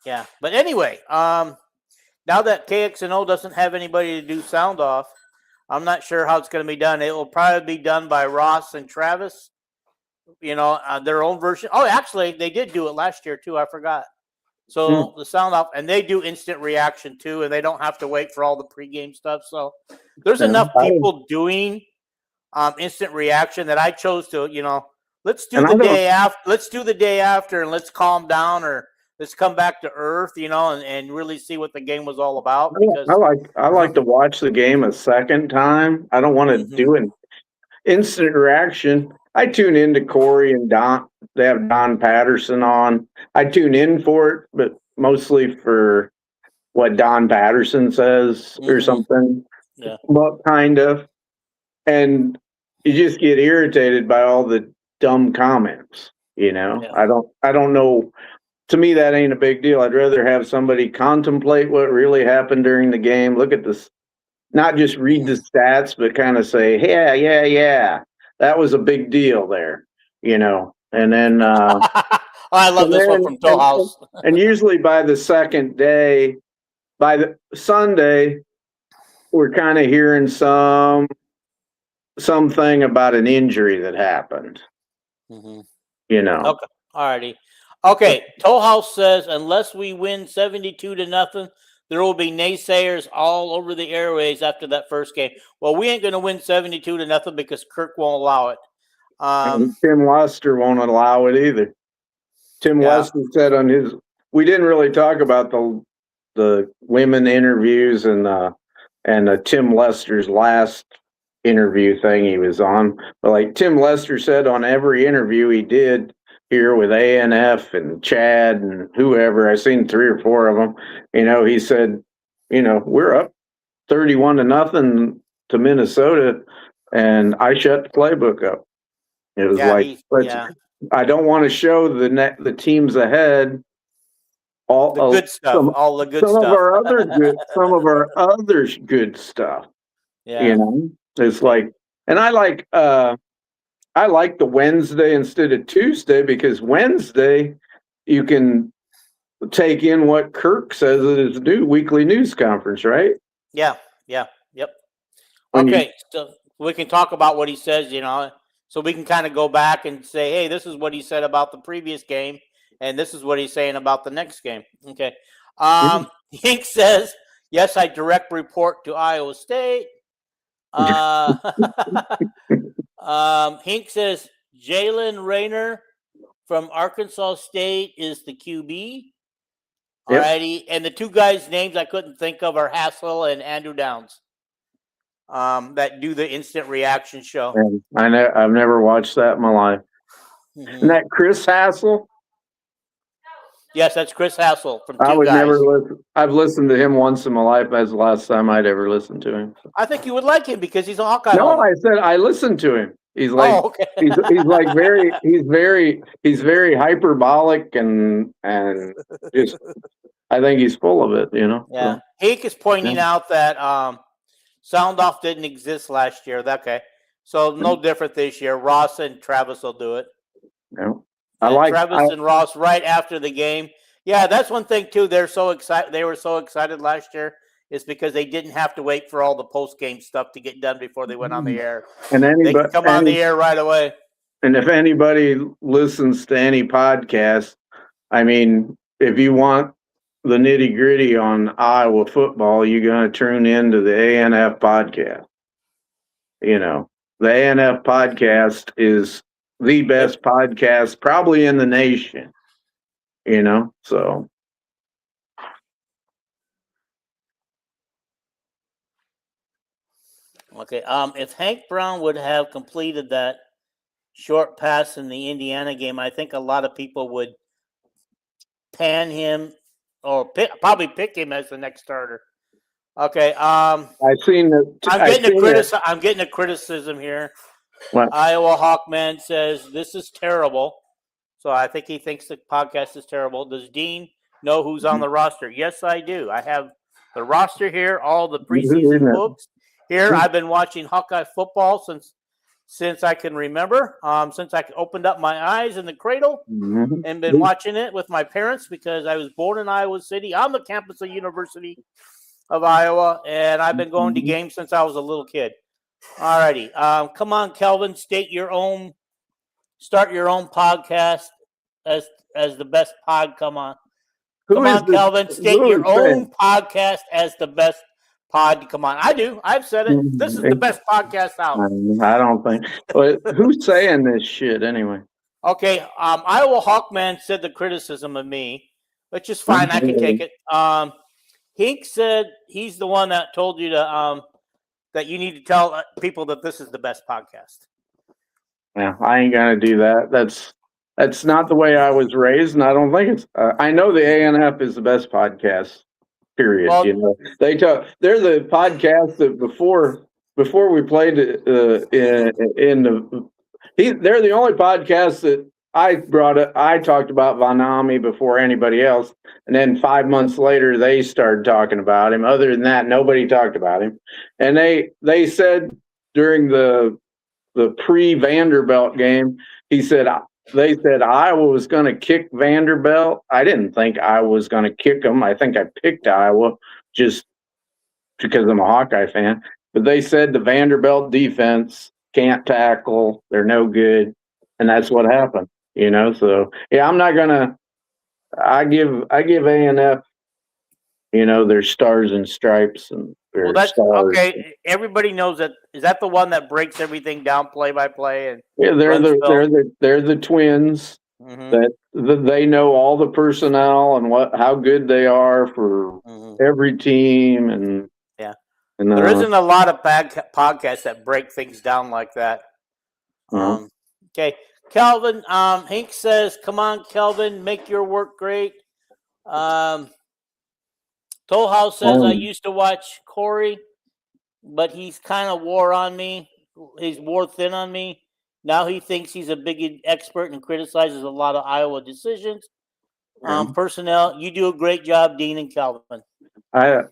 Speaker 1: Yeah, but anyway, now that KXNO doesn't have anybody to do Sound Off, I'm not sure how it's going to be done. It will probably be done by Ross and Travis. You know, their own version. Oh, actually, they did do it last year too. I forgot. So the Sound Off, and they do instant reaction too, and they don't have to wait for all the pregame stuff. So there's enough people doing instant reaction that I chose to, let's do the day after. Let's do the day after, and let's calm down, or let's come back to earth, and really see what the game was all about. Because
Speaker 2: I like to watch the game a second time. I don't want to do an instant reaction. I tune into Corey and Don. They have Don Patterson on. I tune in for it, but mostly for what Don Patterson says or something.
Speaker 1: Yeah.
Speaker 2: But kind of. And you just get irritated by all the dumb comments, Yeah. I don't know. To me, that ain't a big deal. I'd rather have somebody contemplate what really happened during the game. Look at this, not just read the stats, but kind of say, yeah. That was a big deal there, And then
Speaker 1: I love this one from Toll House.
Speaker 2: And usually by the second day, by the Sunday, we're kind of hearing something about an injury that happened.
Speaker 1: Okay. Alrighty. Okay. Toll House says unless we win 72-0, there will be naysayers all over the airways after that first game. Well, we ain't going to win 72-0 because Kirk won't allow it.
Speaker 2: Tim Lester won't allow it either. Tim Lester said on his. We didn't really talk about the women interviews and Tim Lester's last interview thing he was on. But like Tim Lester said on every interview he did here with ANF and Chad and whoever, I've seen 3 or 4 of them, he said, we're up 31-0 to Minnesota and I shut the playbook up. It was I don't want to show the teams ahead all
Speaker 1: the good stuff, all the good
Speaker 2: some
Speaker 1: stuff.
Speaker 2: Some of our other good stuff.
Speaker 1: Yeah.
Speaker 2: It's like, and I like the Wednesday instead of Tuesday because Wednesday you can take in what Kirk says at his weekly news conference, right?
Speaker 1: Yeah. Yep. So we can talk about what he says, so we can kind of go back and say, hey, this is what he said about the previous game, and this is what he's saying about the next game. Okay. Hink says, yes, I direct report to Iowa State. Hink says Jalen Rayner from Arkansas State is the QB.
Speaker 2: Yep.
Speaker 1: Alrighty, and the 2 guys' names I couldn't think of are Hassel and Andrew Downs. That do the instant reaction show.
Speaker 2: I've never watched that in my life. Isn't that Chris Hassel?
Speaker 1: Yes, that's Chris Hassel from 2
Speaker 2: I would
Speaker 1: guys.
Speaker 2: never listen. I've listened to him once in my life. That's the last time I'd ever listened to him.
Speaker 1: I think you would like him because he's a Hawkeye.
Speaker 2: No, I said I listened to him. He's like,
Speaker 1: okay.
Speaker 2: he's like he's very hyperbolic and just. I think he's full of it,
Speaker 1: Yeah, so, Hake is pointing out that Sound Off didn't exist last year. Okay, so no different this year. Ross and Travis will do it.
Speaker 2: Yeah.
Speaker 1: Travis and Ross right after the game. Yeah, that's one thing too. They're so excited. They were so excited last year. Is because they didn't have to wait for all the post game stuff to get done before they went on the air.
Speaker 2: And
Speaker 1: they can come on the air right away.
Speaker 2: And if anybody listens to any podcast, I mean, if you want the nitty gritty on Iowa football, you're going to tune into the ANF podcast. The ANF podcast is the best podcast probably in the nation, so.
Speaker 1: Okay. If Hank Brown would have completed that short pass in the Indiana game, I think a lot of people would pan him or probably pick him as the next starter. Okay.
Speaker 2: I seen the.
Speaker 1: I'm
Speaker 2: I
Speaker 1: getting a
Speaker 2: seen it.
Speaker 1: I'm getting a criticism here.
Speaker 2: What?
Speaker 1: Iowa Hawkman says this is terrible. So I think he thinks the podcast is terrible. Does Dean know who's on the roster? Yes, I do. I have the roster here, all the preseason books here. I've been watching Hawkeye football since I can remember, since I opened up my eyes in the cradle and been watching it with my parents because I was born in Iowa City on the campus of University of Iowa, and I've been going to games since I was a little kid. All righty. Come on, Kelvin, start your own podcast as the best pod. Come on. Come on, Kelvin, state your own podcast as the best pod. Come on. I do. I've said it. This is the best podcast out.
Speaker 2: I don't think. But who's saying this shit anyway?
Speaker 1: Okay. Iowa Hawkman said the criticism of me, which is fine. I can take it. Hink said he's the one that told you to that you need to tell people that this is the best podcast.
Speaker 2: Yeah, I ain't gonna do that. That's not the way I was raised, and I don't think it's. I know the ANF is the best podcast. Period.
Speaker 1: Well,
Speaker 2: you know, they're the podcast that before we played in the. They're the only podcast that I brought up. I talked about Vanami before anybody else, and then 5 months later they started talking about him. Other than that, nobody talked about him, and they said during the pre-Vanderbilt game, they said Iowa was going to kick Vanderbilt. I didn't think Iowa was going to kick them. I think I picked Iowa just because I'm a Hawkeye fan. But they said the Vanderbilt defense can't tackle. They're no good. And that's what happened, you know? So, yeah, I'm not going to – I give ANF, you know, their stars and stripes and
Speaker 1: well, that's stars. Okay. Everybody knows that. Is that the one that breaks everything down play by play? And
Speaker 2: yeah, they're the twins that they know all the personnel and how good they are for every team. And
Speaker 1: yeah, and there isn't a lot of bad podcasts that break things down like that. Okay, Kelvin. Hank says, "Come on, Kelvin, make your work great." Tollhouse says, I used to watch Corey, but he's kind of wore on me. He's wore thin on me. Now he thinks he's a big expert and criticizes a lot of Iowa decisions. Personnel, you do a great job, Dean and Calvin.
Speaker 2: I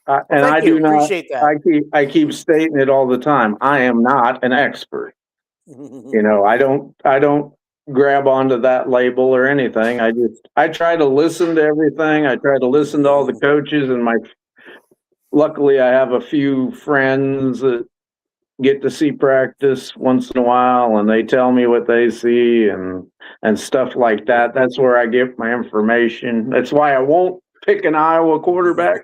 Speaker 2: do not appreciate that. I keep stating it all the time. I am not an expert. You know, I don't grab onto that label or anything. I try to listen to everything. I try to listen to all the coaches, and luckily I have a few friends that get to see practice once in a while, and they tell me what they see and stuff like that. That's where I get my information. That's why I won't pick an Iowa quarterback,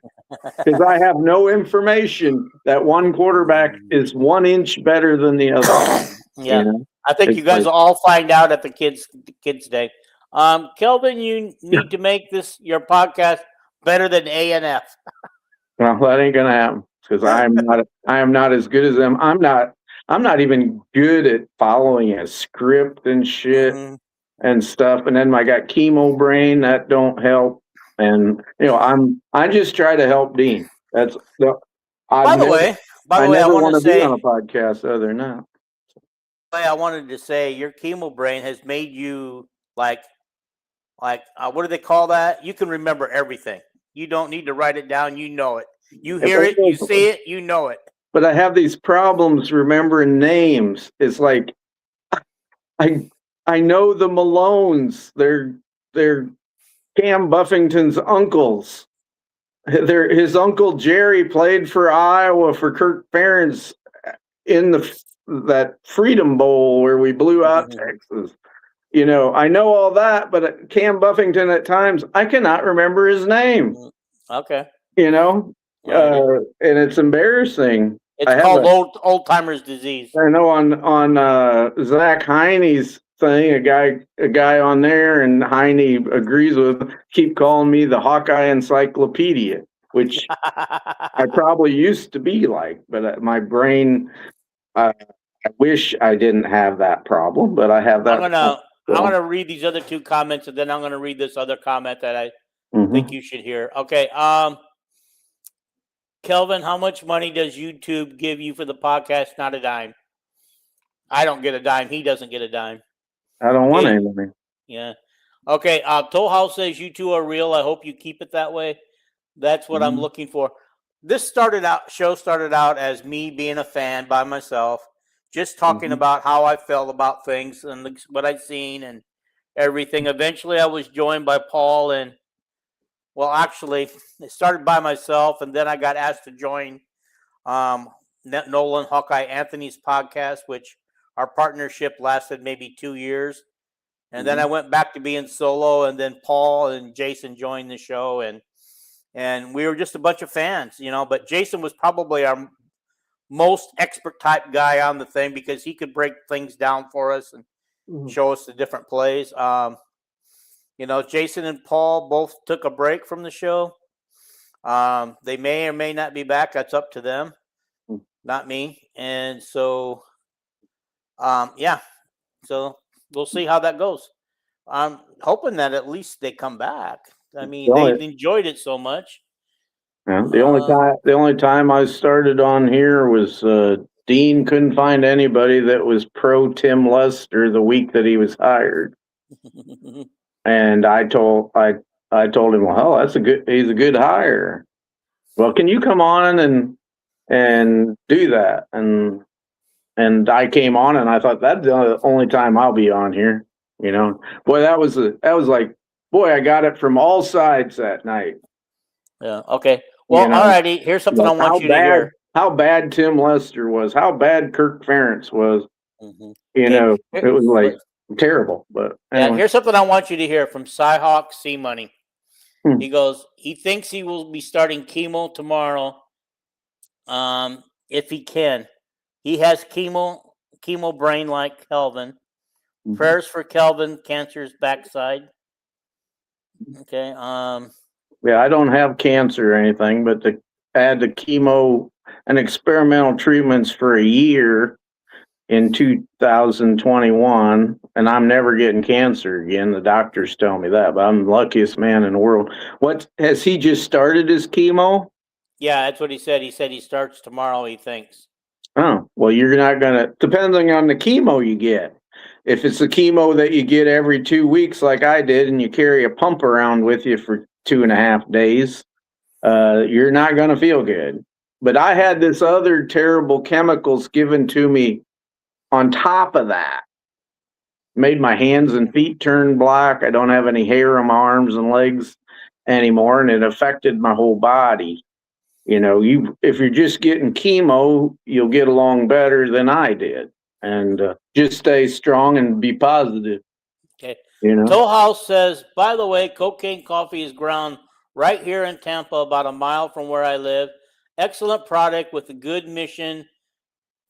Speaker 2: because I have no information that one quarterback is 1 inch better than the other.
Speaker 1: Yeah. You know? I think you guys will all find out at the kids day. Kelvin, you need to make your podcast better than ANF.
Speaker 2: Well, that ain't gonna happen, because I am not as good as them. I'm not even good at following a script and shit and stuff. And then I got chemo brain that don't help. And you know, I just try to help Dean. That's by the way, I want to be on a podcast other than that.
Speaker 1: I wanted to say your chemo brain has made you like what do they call that? You can remember everything. You don't need to write it down. You know it. You hear it. You see it. You know it. But
Speaker 2: I have these problems remembering names. It's like I know the Malones. They're Cam Buffington's uncles. His uncle Jerry played for Iowa for Kirk Ferentz in that Freedom Bowl where we blew out Texas. You know, I know all that, but Cam Buffington at times, I cannot remember his name.
Speaker 1: Okay.
Speaker 2: You know, and it's embarrassing.
Speaker 1: It's called old timers disease.
Speaker 2: I know on Zach Heine's thing, a guy on there, and Heine agrees with, keep calling me the Hawkeye Encyclopedia, which I probably used to be like, but my brain I wish I didn't have that problem, but I have that.
Speaker 1: I'm gonna read these other two comments, and then I'm gonna read this other comment that I think you should hear. Okay. Kelvin, how much money does YouTube give you for the podcast? Not a dime. I don't get a dime. He doesn't get a dime.
Speaker 2: I don't want any money.
Speaker 1: Yeah. Okay. Toll House says you two are real. I hope you keep it that way. That's what I'm looking for. This show started out as me being a fan by myself, just talking about how I felt about things and what I'd seen and everything. Eventually, I was joined by Paul, and well, actually, it started by myself, and then I got asked to join Nolan Hawkeye Anthony's podcast, which our partnership lasted maybe 2 years. And then I went back to being solo, and then Paul and Jason joined the show, and we were just a bunch of fans, but Jason was probably our most expert type guy on the thing because he could break things down for us and show us the different plays. Jason and Paul both took a break from the show. They may or may not be back. That's up to them, not me. And so, so we'll see how that goes. I'm hoping that at least they come back. I mean, they enjoyed it so much.
Speaker 2: Yeah, the only time I started on here was Dean couldn't find anybody that was pro Tim Lester the week that he was hired. And I told him, well, he's a good hire. Well, can you come on and do that? And I came on, and I thought that's the only time I'll be on here. Boy, that was like, boy, I got it from all sides that night.
Speaker 1: Yeah. Okay. Well, alrighty. Here's something I want you to hear.
Speaker 2: How bad Tim Lester was. How bad Kirk Ferentz was. It was like terrible. But anyway.
Speaker 1: Yeah, here's something I want you to hear from Cyhawk C Money. He goes, he thinks he will be starting chemo tomorrow, if he can. He has chemo brain like Kelvin. Prayers for Kelvin, cancer's backside. Okay.
Speaker 2: Yeah, I don't have cancer or anything, but I had the chemo and experimental treatments for a year in 2021, and I'm never getting cancer again. The doctors tell me that, but I'm the luckiest man in the world. What, has he just started his chemo?
Speaker 1: Yeah, that's what he said. He said he starts tomorrow, he thinks.
Speaker 2: Oh, well, you're not going to, depending on the chemo you get. If it's the chemo that you get every 2 weeks like I did, and you carry a pump around with you for 2.5 days, you're not going to feel good. But I had this other terrible chemicals given to me on top of that. Made my hands and feet turn black. I don't have any hair on my arms and legs anymore, and it affected my whole body. If you're just getting chemo, you'll get along better than I did. And just stay strong and be positive.
Speaker 1: Okay. Toll House says, by the way, cocaine coffee is ground right here in Tampa, about a mile from where I live. Excellent product with a good mission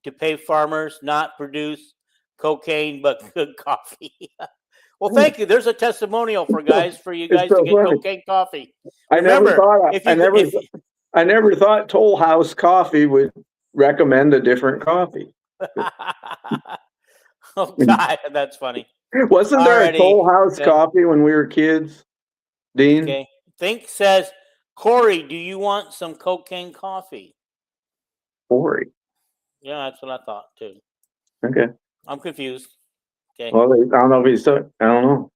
Speaker 1: to pay farmers, not produce cocaine, but good coffee. Well, thank you. There's a testimonial for you guys to get cocaine coffee.
Speaker 2: I never thought Toll House Coffee would recommend a different coffee.
Speaker 1: Oh God, that's funny.
Speaker 2: Wasn't there a Toll House Coffee when we were kids, Dean?
Speaker 1: Okay. Think says, Corey, do you want some cocaine coffee?
Speaker 2: Corey.
Speaker 1: Yeah, that's what I thought too.
Speaker 2: Okay.
Speaker 1: I'm confused. Okay.
Speaker 2: Well, I don't know if he's. I don't know.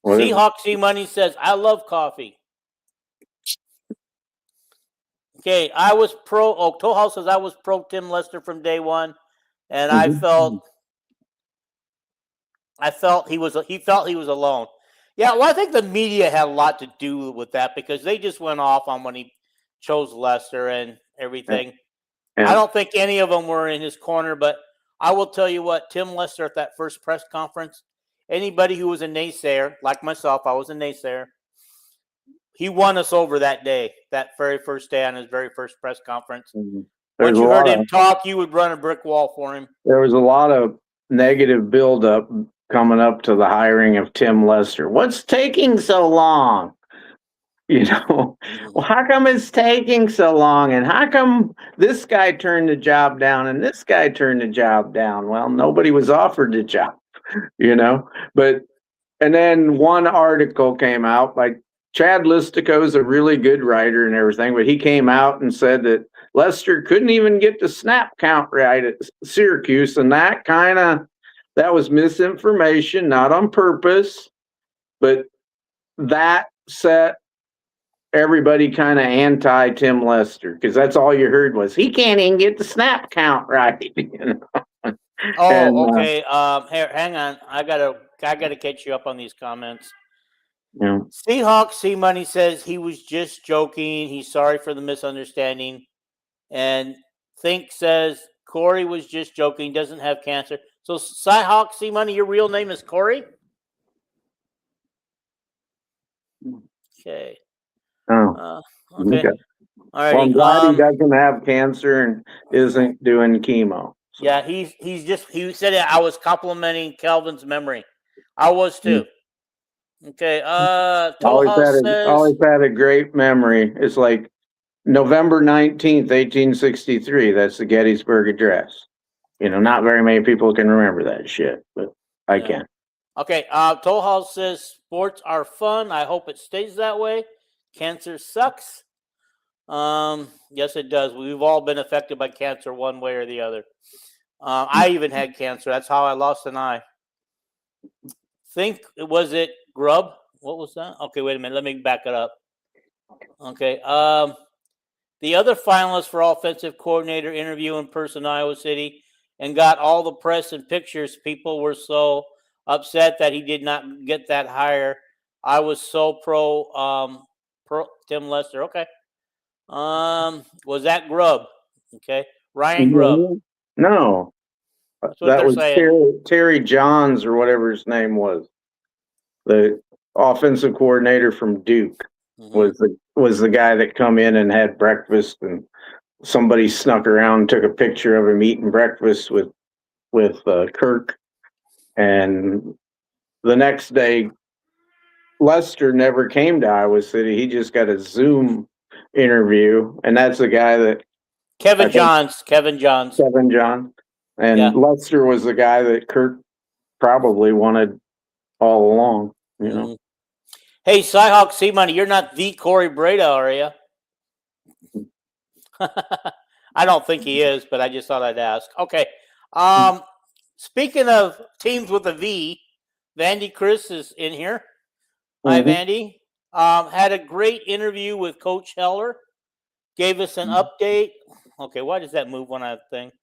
Speaker 1: Seahawk C Money says, I love coffee. Okay, I was pro. Oh, Toll House says I was pro Tim Lester from day one, and I felt he was alone. Yeah, well, I think the media had a lot to do with that because they just went off on when he chose Lester and everything. Yeah. I don't think any of them were in his corner, but I will tell you what, Tim Lester at that first press conference, anybody who was a naysayer, like myself, I was a naysayer. He won us over that day, that very first day on his very first press conference. Once you heard him talk, you would run a brick wall for him.
Speaker 2: There was a lot of negative buildup coming up to the hiring of Tim Lester. What's taking so long? Well, how come it's taking so long? And how come this guy turned the job down and this guy turned the job down? Well, nobody was offered the job, But, and then one article came out, like Chad Listico is a really good writer and everything, but he came out and said that Lester couldn't even get the snap count right at Syracuse. And that was misinformation, not on purpose, but that set everybody kind of anti Tim Lester, because that's all you heard was he can't even get the snap count right.
Speaker 1: Okay. Here, hang on. I gotta catch you up on these comments.
Speaker 2: Yeah.
Speaker 1: Seahawks C Money says he was just joking. He's sorry for the misunderstanding. And Think says Corey was just joking. Doesn't have cancer. So Seahawks C Money, your real name is Corey? Okay.
Speaker 2: Oh.
Speaker 1: Okay. All right.
Speaker 2: Well, I'm glad he doesn't have cancer and isn't doing chemo.
Speaker 1: So. Yeah, he said I was complimenting Calvin's memory. I was too. Okay.
Speaker 2: Always had a great memory. It's like November 19th, 1863. That's the Gettysburg Address. Not very many people can remember that shit, but I can.
Speaker 1: Okay. Toll says sports are fun. I hope it stays that way. Cancer sucks. Yes, it does. We've all been affected by cancer one way or the other. I even had cancer. That's how I lost an eye. Was it Grub? What was that? Okay, wait a minute. Let me back it up. Okay. The other finalists for offensive coordinator interview in person, Iowa City, and got all the press and pictures. People were so upset that he did not get that hire. I was so pro Tim Lester. Okay. Was that Grubb? Okay. Ryan Grubb.
Speaker 2: No. That was Terry Johns or whatever his name was. The offensive coordinator from Duke was the guy that come in and had breakfast, and somebody snuck around and took a picture of him eating breakfast with Kirk. And the next day, Lester never came to Iowa City. He just got a Zoom interview, and that's the guy that
Speaker 1: Kevin Johns.
Speaker 2: And Lester was the guy that Kirk probably wanted all along,
Speaker 1: Hey, Cyhawk C Money, you're not the Corey Breda, are you? I don't think he is, but I just thought I'd ask. Okay. Speaking of teams with a V, Vandy Chris is in here. Hi, Vandy. Had a great interview with Coach Heller. Gave us an update. Okay, why does that move when I think?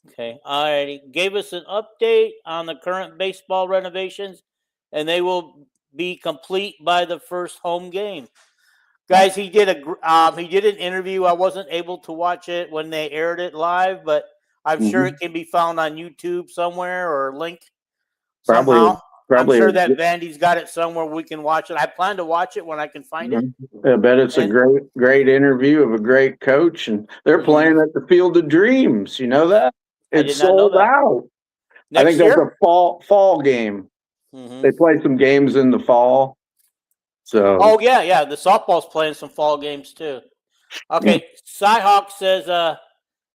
Speaker 1: Okay, alrighty. Gave us an update on the current baseball renovations, and they will be complete by the first home game. Guys, he did an interview. I wasn't able to watch it when they aired it live, but I'm sure it can be found on YouTube somewhere or link somehow. Probably. I'm sure that Vandy's got it somewhere we can watch it. I plan to watch it when I can find it.
Speaker 2: I bet it's a great interview of a great coach, and they're playing at the Field of Dreams. You know that? It's sold out. I think that's a fall game. They play some games in the fall. So.
Speaker 1: Oh yeah. The softball's playing some fall games too. Okay, Cyhawk says,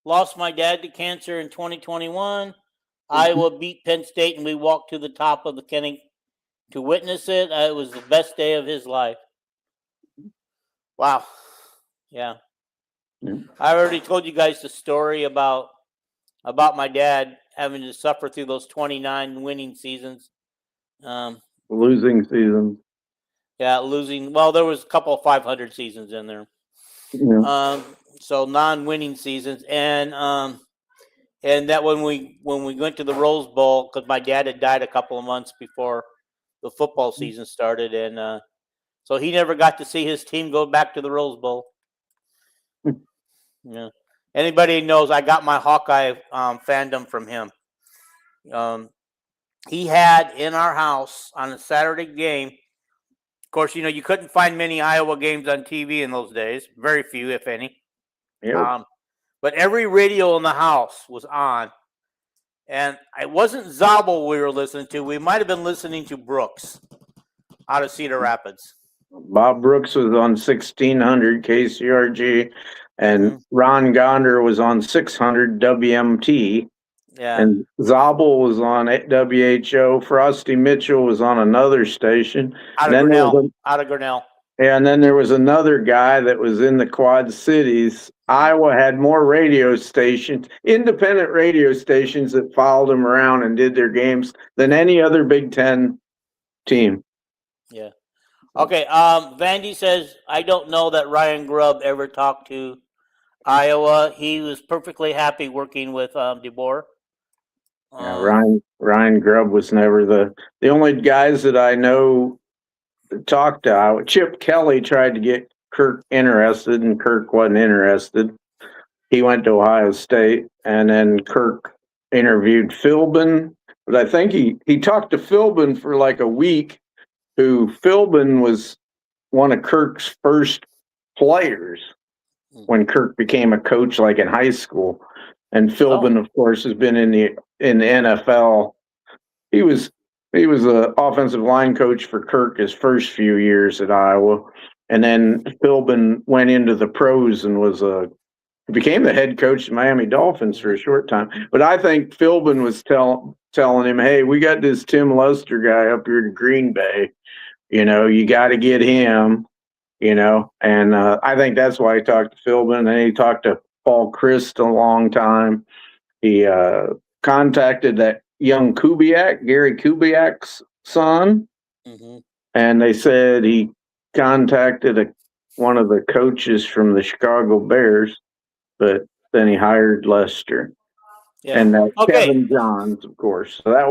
Speaker 1: lost my dad to cancer in 2021. Iowa beat Penn State, and we walked to the top of the Kenny to witness it. It was the best day of his life. Wow. Yeah. I already told you guys the story about my dad having to suffer through those 29 winning seasons.
Speaker 2: Losing seasons.
Speaker 1: Yeah, losing. Well, there was a couple of 500 seasons in there. Yeah. So non-winning seasons, and that when we went to the Rose Bowl, because my dad had died a couple of months before the football season started, and so he never got to see his team go back to the Rose Bowl. Yeah. Anybody knows I got my Hawkeye fandom from him. He had in our house on a Saturday game. Of course, you couldn't find many Iowa games on TV in those days. Very few, if any. Yep. But every radio in the house was on. And it wasn't Zabel we were listening to. We might have been listening to Brooks out of Cedar Rapids.
Speaker 2: Bob Brooks was on 1600 KCRG, and Ron Gonder was on 600 WMT.
Speaker 1: Yeah.
Speaker 2: And Zabel was on WHO. Frosty Mitchell was on another station.
Speaker 1: Out of Grinnell.
Speaker 2: And then there was another guy that was in the Quad Cities. Iowa had more radio stations, independent radio stations that followed him around and did their games than any other Big Ten team.
Speaker 1: Yeah. Okay. Vandy says, I don't know that Ryan Grubb ever talked to Iowa. He was perfectly happy working with DeBoer.
Speaker 2: Yeah, Ryan Grubb was never the only guys that I know talked to Iowa. Chip Kelly tried to get Kirk interested, and Kirk wasn't interested. He went to Ohio State, and then Kirk interviewed Philbin. But I think he talked to Philbin for like a week, who Philbin was one of Kirk's first players when Kirk became a coach, like in high school. And Philbin, of course, has been in the NFL. He was an offensive line coach for Kirk his first few years at Iowa, and then Philbin went into the pros and became the head coach of Miami Dolphins for a short time. But I think Philbin was telling him, "Hey, we got this Tim Lester guy up here to Green Bay. You got to get him." And I think that's why he talked to Philbin. And then he talked to Paul Christ a long time. He contacted that young Kubiak, Gary Kubiak's son, and they said he contacted one of the coaches from the Chicago Bears, but then he hired Lester, and Kevin Johns, of course. So that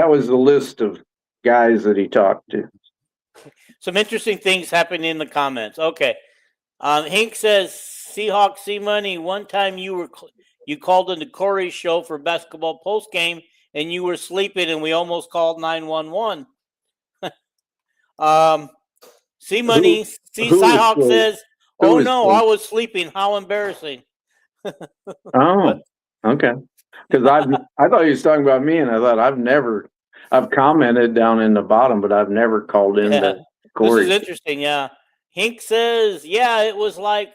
Speaker 2: was the list of guys that he talked to.
Speaker 1: Some interesting things happened in the comments. Okay, Hank says, Seahawks C-Money, one time you called into Corey's show for basketball post game and you were sleeping and we almost called 911. C-Money, Cyhawk says, oh no, I was sleeping. How embarrassing.
Speaker 2: Oh, okay. Because I thought he was talking about me, and I thought I've commented down in the bottom, but I've never called in to Corey.
Speaker 1: This is interesting, yeah. Hank says, yeah, it was like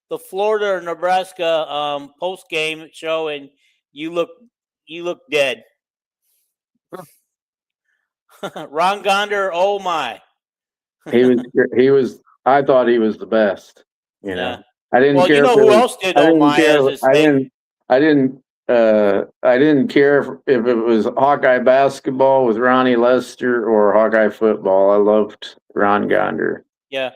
Speaker 1: the Florida or Nebraska post game show, and you look dead. Ron Gonder, oh my.
Speaker 2: he was. I thought he was the best.
Speaker 1: Yeah.
Speaker 2: I didn't care.
Speaker 1: Well, who else did oh my?
Speaker 2: I didn't care if it was Hawkeye basketball with Ronnie Lester or Hawkeye football. I loved Ron Gonder.
Speaker 1: Yeah.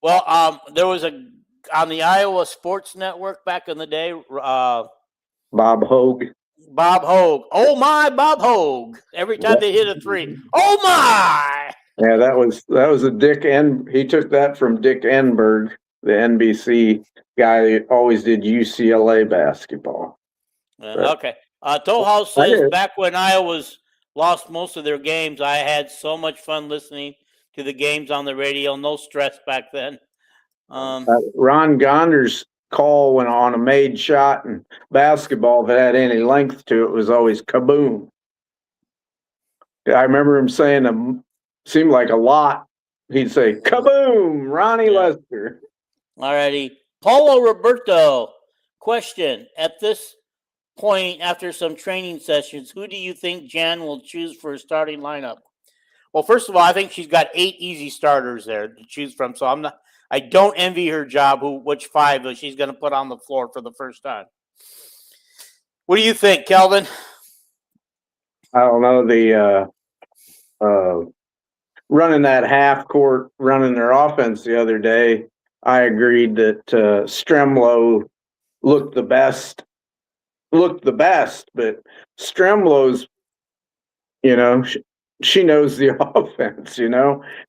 Speaker 1: Well, there was on the Iowa Sports Network back in the day.
Speaker 2: Bob Hogue.
Speaker 1: Oh my, Bob Hogue. Every time they hit a three. Oh my.
Speaker 2: Yeah, that was a Dick he took that from Dick Enberg, the NBC guy that always did UCLA basketball.
Speaker 1: Okay. Toll House says, back when Iowa lost most of their games, I had so much fun listening to the games on the radio. No stress back then.
Speaker 2: Ron Gonder's call went on a made shot in basketball that had any length to it was always kaboom. I remember him saying seemed like a lot. He'd say kaboom, Ronnie Lester.
Speaker 1: Alrighty. Paulo Roberto, question. At this point, after some training sessions, who do you think Jan will choose for a starting lineup? Well, first of all, I think she's got 8 easy starters there to choose from. So I don't envy her job which 5 she's going to put on the floor for the first time. What do you think, Kelvin?
Speaker 2: I don't know. The running that half court, running their offense the other day, I agreed that Stremlo looked the best, but Stremlo's, she knows the offense,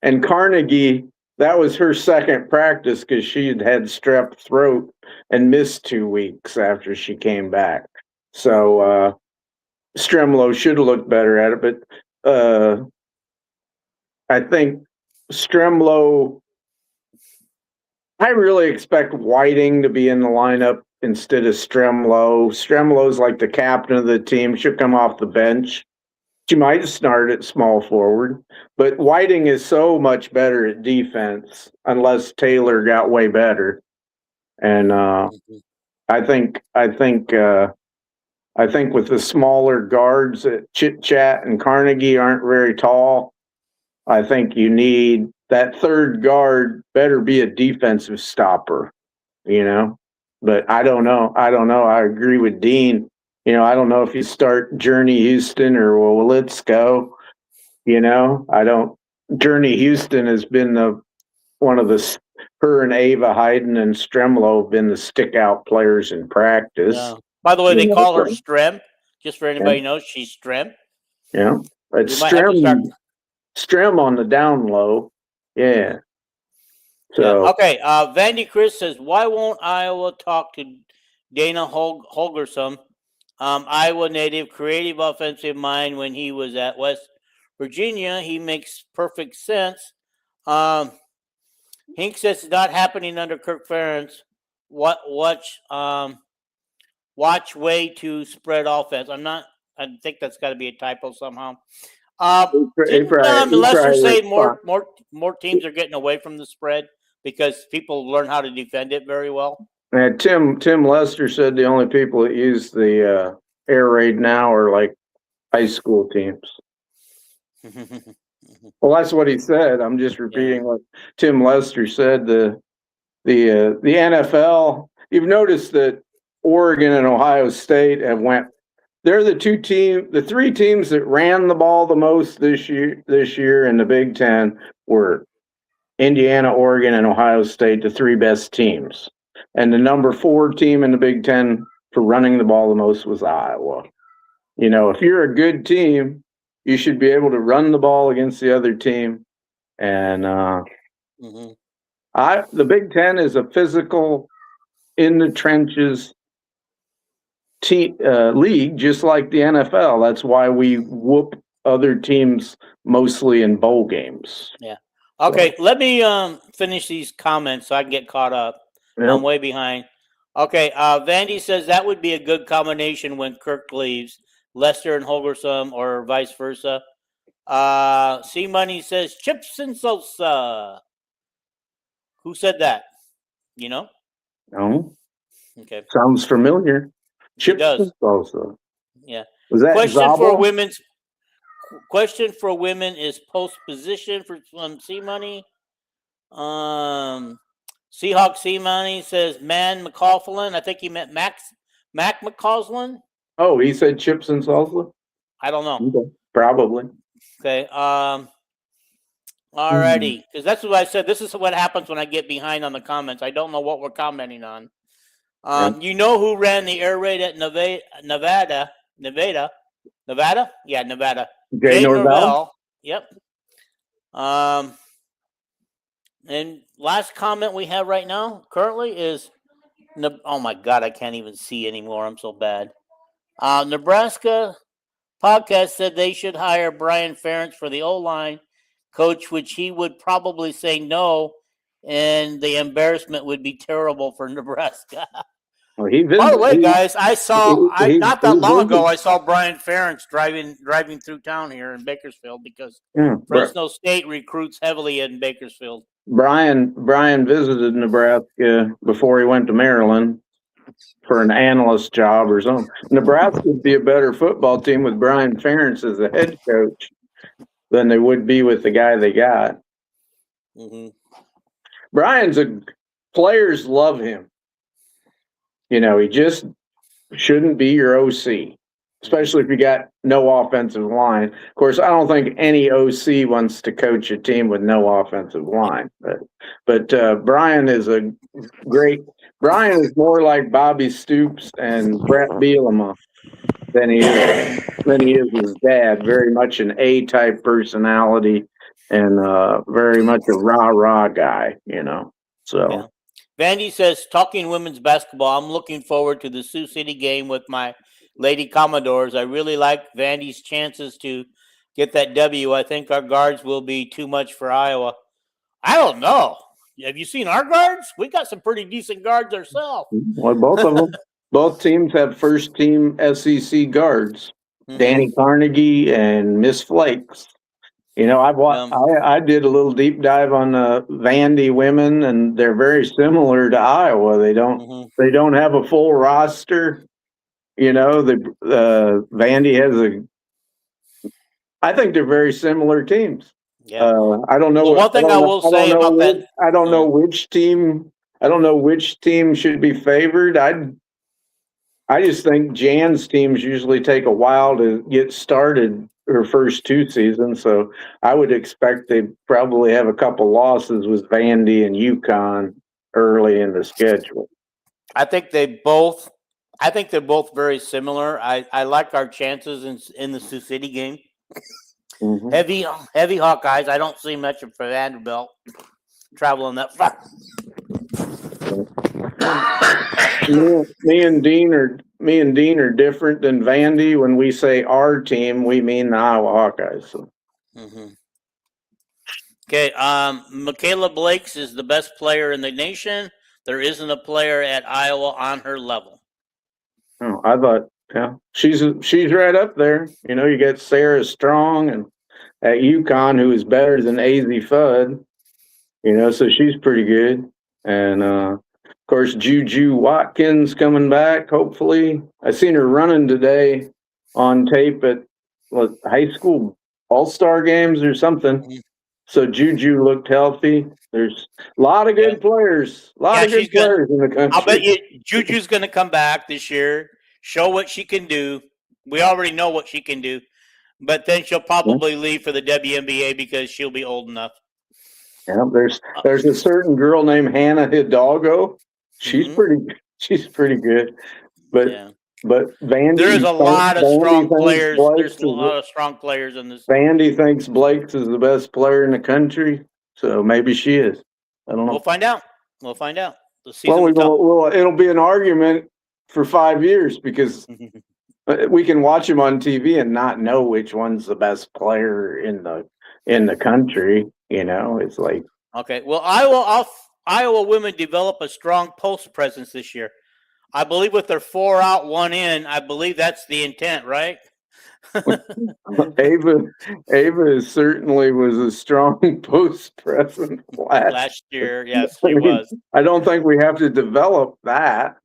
Speaker 2: and Carnegie, that was her second practice because she had strep throat and missed 2 weeks after she came back. So Stremlo should have looked better at it, but I think Stremlo, I really expect Whiting to be in the lineup instead of Stremlo. Stremlo's like the captain of the team. She'll come off the bench. She might start at small forward, but Whiting is so much better at defense unless Taylor got way better. And I think with the smaller guards that Chit Chat and Carnegie aren't very tall, I think you need that third guard better be a defensive stopper, you know. But I don't know. I agree with Dean. You know, I don't know if you start Journey Houston or Wolitsko. You know, I don't. Journey Houston has been her and Ava Hayden and Stremlo have been the stick out players in practice.
Speaker 1: Yeah. By the way, they call her Strem. Just for anybody who knows, she's Strem.
Speaker 2: Yeah, it's Strem on the down low. Yeah. So
Speaker 1: yeah. Okay. Vandy Chris says, "Why won't Iowa talk to Dana Holgorsen, Iowa native, creative offensive mind when he was at West Virginia? He makes perfect sense." Hink says it's not happening under Kirk Ferentz. Watch way to spread offense. I think that's got to be a typo somehow. Didn't Lester say more teams are getting away from the spread because people learn how to defend it very well?
Speaker 2: Yeah, Tim Lester said the only people that use the air raid now are like high school teams. Well, that's what he said. I'm just repeating what Tim Lester said. The NFL. You've noticed that Oregon and Ohio State they're the three teams that ran the ball the most this year in the Big Ten were Indiana, Oregon, and Ohio State, the three best teams. And the number 4 team in the Big Ten for running the ball the most was Iowa. You know, if you're a good team, you should be able to run the ball against the other team. And the Big Ten is a physical, in the trenches league, just like the NFL. That's why we whoop other teams mostly in bowl games.
Speaker 1: Yeah. Okay, let me finish these comments so I can get caught up. Yep. I'm way behind. Okay, Vandy says that would be a good combination when Kirk leaves, Lester and Holgorsen, or vice versa. C Money says chips and salsa. Who said that? You know?
Speaker 2: No.
Speaker 1: Okay.
Speaker 2: Sounds familiar. Chips and salsa.
Speaker 1: Yeah.
Speaker 2: Was that
Speaker 1: Question for women is post position from C Money. Seahawk C Money says Man McCaughlin. I think he meant Mac McCausland.
Speaker 2: Oh, he said chips and salsa?
Speaker 1: I don't know.
Speaker 2: Okay. Probably.
Speaker 1: Okay. Alrighty. Because that's what I said. This is what happens when I get behind on the comments. I don't know what we're commenting on. You know who ran the air raid at Nevada? Yeah, Nevada.
Speaker 2: Jay Norvell.
Speaker 1: Yep. And last comment we have right now currently is, oh my God, I can't even see anymore. I'm so bad. Nebraska podcast said they should hire Brian Ferentz for the O-line coach, which he would probably say no, and the embarrassment would be terrible for Nebraska. By the way, guys, I not that long ago I saw Brian Ferentz driving through town here in Bakersfield because Fresno State recruits heavily in Bakersfield.
Speaker 2: Brian visited Nebraska before he went to Maryland for an analyst job or something. Nebraska would be a better football team with Brian Ferentz as the head coach than they would be with the guy they got. Players love him. You know, he just shouldn't be your OC, especially if you got no offensive line. Of course, I don't think any OC wants to coach a team with no offensive line. But Brian is Brian is more like Bobby Stoops and Brett Bielema than he is his dad. Very much an A-type personality and very much a rah-rah guy, you know. So.
Speaker 1: Yeah. Vandy says, talking women's basketball, I'm looking forward to the Sioux City game with my Lady Commodores. I really like Vandy's chances to get that W. I think our guards will be too much for Iowa. I don't know. Have you seen our guards? We got some pretty decent guards ourselves.
Speaker 2: Well, both of them. Both teams have first-team SEC guards. Danny Carnegie and Miss Flakes. You know, I did a little deep dive on the Vandy women, and they're very similar to Iowa. They don't have a full roster. You know, the Vandy has I think they're very similar teams.
Speaker 1: Yeah.
Speaker 2: I don't know.
Speaker 1: Well, one thing I will say about that,
Speaker 2: I don't know which team. I don't know which team should be favored. I just think Jan's teams usually take a while to get started her first 2 seasons, so I would expect they probably have a couple losses with Vandy and UConn early in the schedule.
Speaker 1: I think they're both very similar. I like our chances in the Sioux City game.
Speaker 2: Mm-hmm.
Speaker 1: Heavy Hawkeyes. I don't see much for Vanderbilt traveling that far.
Speaker 2: Me and Dean are different than Vandy. When we say our team, we mean the Iowa Hawkeyes. So.
Speaker 1: Okay, Michaela Blakes is the best player in the nation. There isn't a player at Iowa on her level.
Speaker 2: Oh, I thought, yeah, she's right up there. You know, you got Sarah Strong and at UConn, who is better than AZ Fudd. You know, so she's pretty good. And of course, Juju Watkins coming back. Hopefully, I seen her running today on tape at high school all-star games or something. So Juju looked healthy. There's a lot of good players. A lot of good players in the country.
Speaker 1: I'll bet you Juju's going to come back this year, show what she can do. We already know what she can do. But then she'll probably leave for the WNBA because she'll be old enough.
Speaker 2: Yeah, there's a certain girl named Hannah Hidalgo. She's pretty good. But Vandy,
Speaker 1: there's a lot of strong players. There's a lot of strong players in this.
Speaker 2: Vandy thinks Blakes is the best player in the country, so maybe she is. I don't know.
Speaker 1: We'll find out. The
Speaker 2: season it'll be an argument for 5 years because we can watch them on TV and not know which one's the best player in the country. You know, it's like
Speaker 1: okay. Well, Iowa women develop a strong post presence this year. I believe with their 4 out, 1 in, I believe that's the intent, right?
Speaker 2: Ava certainly was a strong post presence
Speaker 1: last year. Yes, she was.
Speaker 2: I don't think we have to develop that.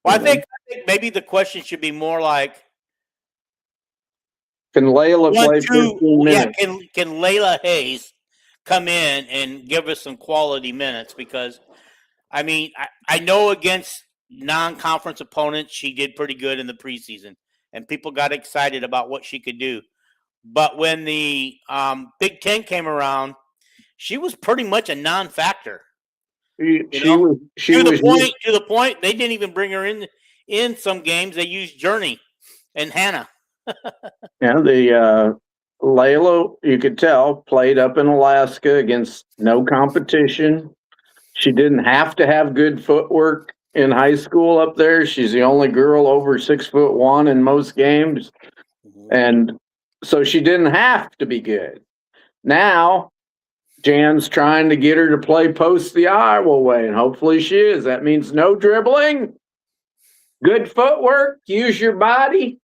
Speaker 1: Well, I think maybe the question should be more like,
Speaker 2: can Layla play 15 minutes?
Speaker 1: Yeah, can Layla Hayes come in and give us some quality minutes? Because, I mean, I know against non-conference opponents, she did pretty good in the preseason, and people got excited about what she could do. But when the Big Ten came around, she was pretty much a non-factor. To the point they didn't even bring her in some games. They used Journey and Hannah.
Speaker 2: Yeah, the Layla, you could tell, played up in Alaska against no competition. She didn't have to have good footwork in high school up there. She's the only girl over 6'1" in most games. And so she didn't have to be good. Now, Jan's trying to get her to play post the Iowa way, and hopefully she is. That means no dribbling, good footwork, use your body,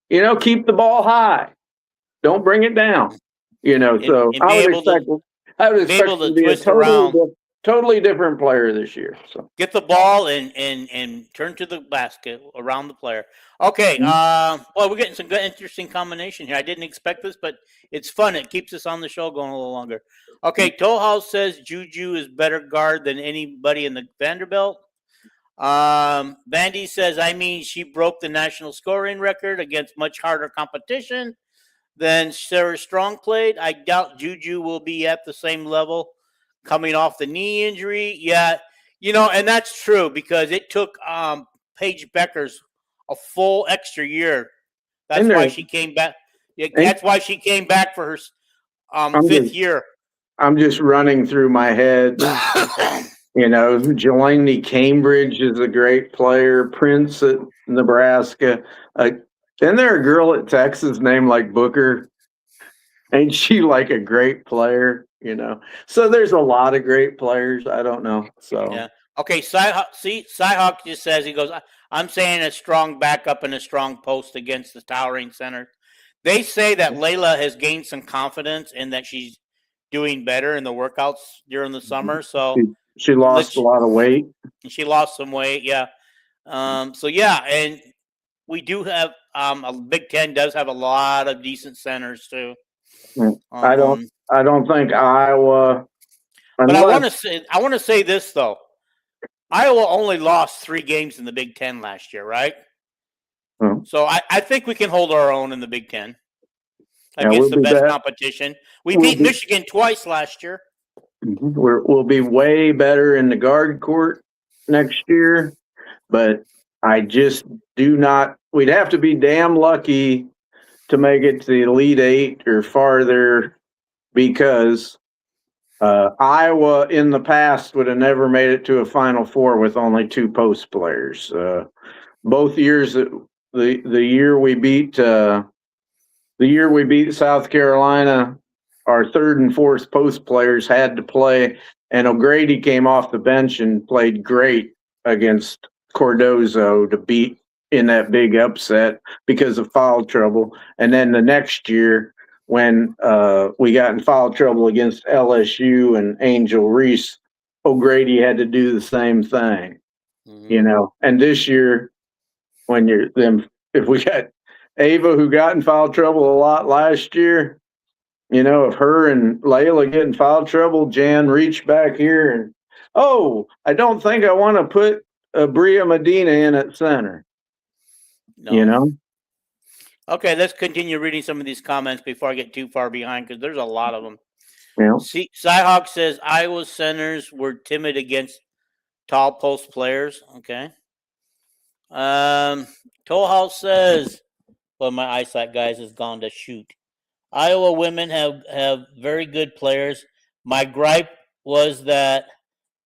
Speaker 2: you know, keep the ball high. Don't bring it down. You know, so I would expect her to be a totally different player this year. So
Speaker 1: get the ball and turn to the basket around the player. Okay. Well, we're getting some good, interesting combination here. I didn't expect this, but it's fun. It keeps us on the show going a little longer. Okay. Toehouse says Juju is better guard than anybody in the Vanderbilt. Vandy says, I mean, she broke the national scoring record against much harder competition than Sarah Strong played. I doubt Juju will be at the same level coming off the knee injury. Yeah, you know, and that's true because it took Paige Beckers a full extra year. That's why she came back. That's why she came back for her 5th year.
Speaker 2: I'm just running through my head. You know, Jelani Cambridge is a great player. Prince at Nebraska. Isn't there a girl at Texas named like Booker? Ain't she like a great player? You know, so there's a lot of great players. I don't know. So
Speaker 1: yeah. Okay. Cyhawk just says, he goes, I'm saying a strong backup and a strong post against the towering center. They say that Layla has gained some confidence and that she's doing better in the workouts during the summer. So
Speaker 2: she lost a lot of weight.
Speaker 1: She lost some weight, yeah. So yeah, and we do have a Big Ten does have a lot of decent centers too.
Speaker 2: I don't think Iowa.
Speaker 1: But I want to say this though. Iowa only lost 3 games in the Big Ten last year, right? So I think we can hold our own in the Big Ten against the best competition. We beat Michigan twice last year.
Speaker 2: We'll be way better in the guard court next year, but I just do not. We'd have to be damn lucky to make it to the Elite Eight or farther, because Iowa in the past would have never made it to a Final Four with only 2 post players. Both years, the year we beat South Carolina, our 3rd and 4th post players had to play, and O'Grady came off the bench and played great against Cardozo to beat in that big upset because of foul trouble. And then the next year, when we got in foul trouble against LSU and Angel Reese, O'Grady had to do the same thing, And this year, when if we got Ava, who got in foul trouble a lot last year, if her and Layla get in foul trouble, Jan reached back here and, I don't think I want to put Bria Medina in at center. No.
Speaker 1: Okay, let's continue reading some of these comments before I get too far behind, because there's a lot of them.
Speaker 2: Yeah.
Speaker 1: Cyhawk says Iowa centers were timid against tall post players. Okay. Toll House says, well, my eyesight, guys, has gone to shoot. Iowa women have very good players. My gripe was that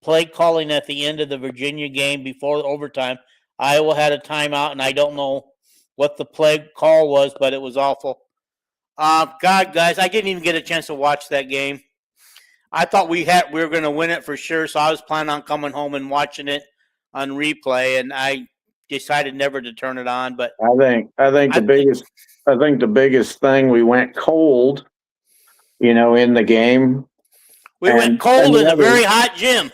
Speaker 1: play calling at the end of the Virginia game before overtime. Iowa had a timeout, and I don't know what the play call was, but it was awful. God, guys, I didn't even get a chance to watch that game. I thought we were going to win it for sure, so I was planning on coming home and watching it on replay, and I decided never to turn it on. But
Speaker 2: I think the biggest thing, we went cold, in the game.
Speaker 1: We went cold in a very hot gym.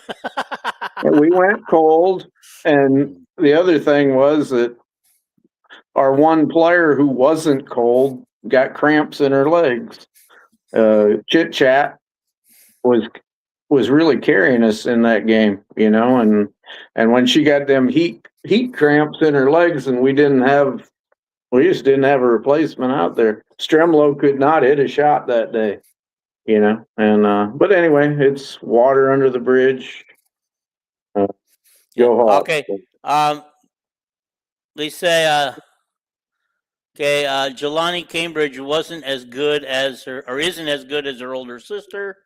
Speaker 2: We went cold, and the other thing was that our one player who wasn't cold got cramps in her legs. Chit Chat was really carrying us in that game, and when she got them heat cramps in her legs, and we just didn't have a replacement out there. Stremlo could not hit a shot that day, and but anyway, it's water under the bridge. Go Hawks.
Speaker 1: Okay. They say Jelani Cambridge wasn't as good as her, or isn't as good as her older sister.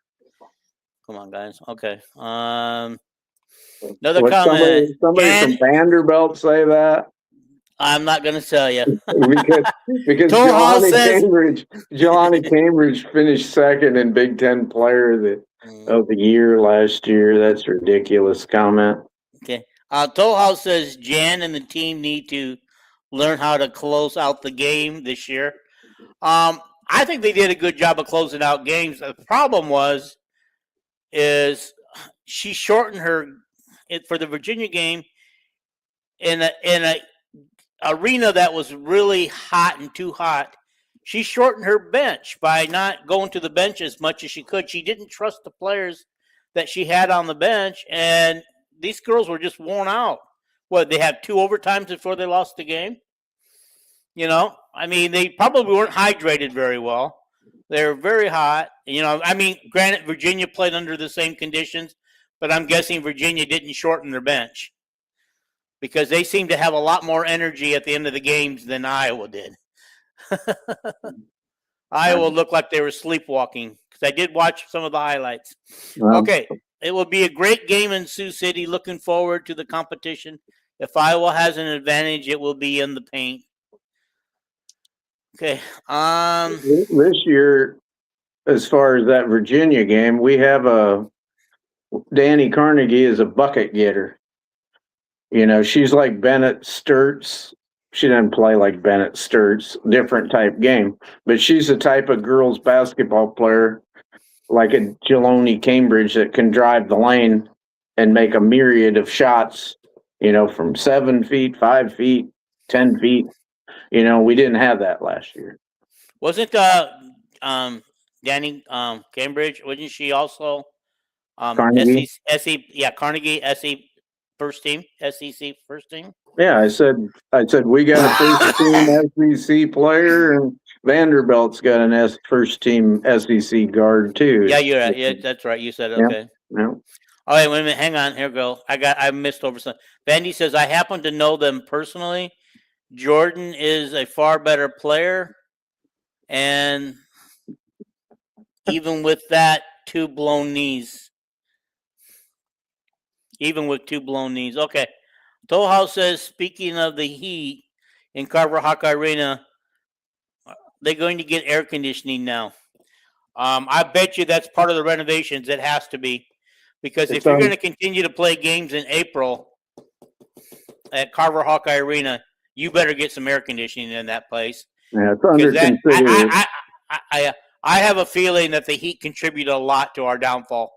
Speaker 1: Come on, guys. Okay. Another comment.
Speaker 2: Somebody from Vanderbilt say that.
Speaker 1: I'm not going to tell you.
Speaker 2: because Jelani Cambridge finished 2nd in Big Ten Player of the Year last year. That's a ridiculous comment.
Speaker 1: Okay. Toll House says Jan and the team need to learn how to close out the game this year. I think they did a good job of closing out games. The problem is she shortened her for the Virginia game in a arena that was really hot and too hot. She shortened her bench by not going to the bench as much as she could. She didn't trust the players that she had on the bench, and these girls were just worn out. They had 2 overtimes before they lost the game? They probably weren't hydrated very well. They're very hot. Granted, Virginia played under the same conditions, but I'm guessing Virginia didn't shorten their bench because they seemed to have a lot more energy at the end of the games than Iowa did. Iowa looked like they were sleepwalking, because I did watch some of the highlights. Okay, it will be a great game in Sioux City. Looking forward to the competition. If Iowa has an advantage, it will be in the paint. Okay.
Speaker 2: This year, as far as that Virginia game, we have Danny Carnegie is a bucket getter. She's like Bennett Sturts. she doesn't play like Bennett Sturt's, different type game. But she's the type of girls basketball player, like a Jeloni Cambridge, that can drive the lane and make a myriad of shots, from 7 feet, 5 feet, 10 feet. We didn't have that last year.
Speaker 1: Wasn't Danny Cambridge? Wasn't she also
Speaker 2: Carnegie?
Speaker 1: Carnegie SEC first team?
Speaker 2: Yeah, I said we got a first team SEC player, and Vanderbilt's got an first team SEC guard too.
Speaker 1: Yeah, you're right. Yeah, that's right. You said it. Okay.
Speaker 2: Yeah.
Speaker 1: All right, wait a minute. Hang on. Here we go. I missed over something. Vandy says, I happen to know them personally. Jordan is a far better player. And even with that, 2 blown knees. Okay. Toehouse says, speaking of the heat in Carver Hawkeye Arena, they're going to get air conditioning now. I bet you that's part of the renovations. It has to be. Because if you're going to continue to play games in April at Carver Hawkeye Arena, you better get some air conditioning in that place.
Speaker 2: Yeah, it's under consideration.
Speaker 1: I have a feeling that the heat contributed a lot to our downfall.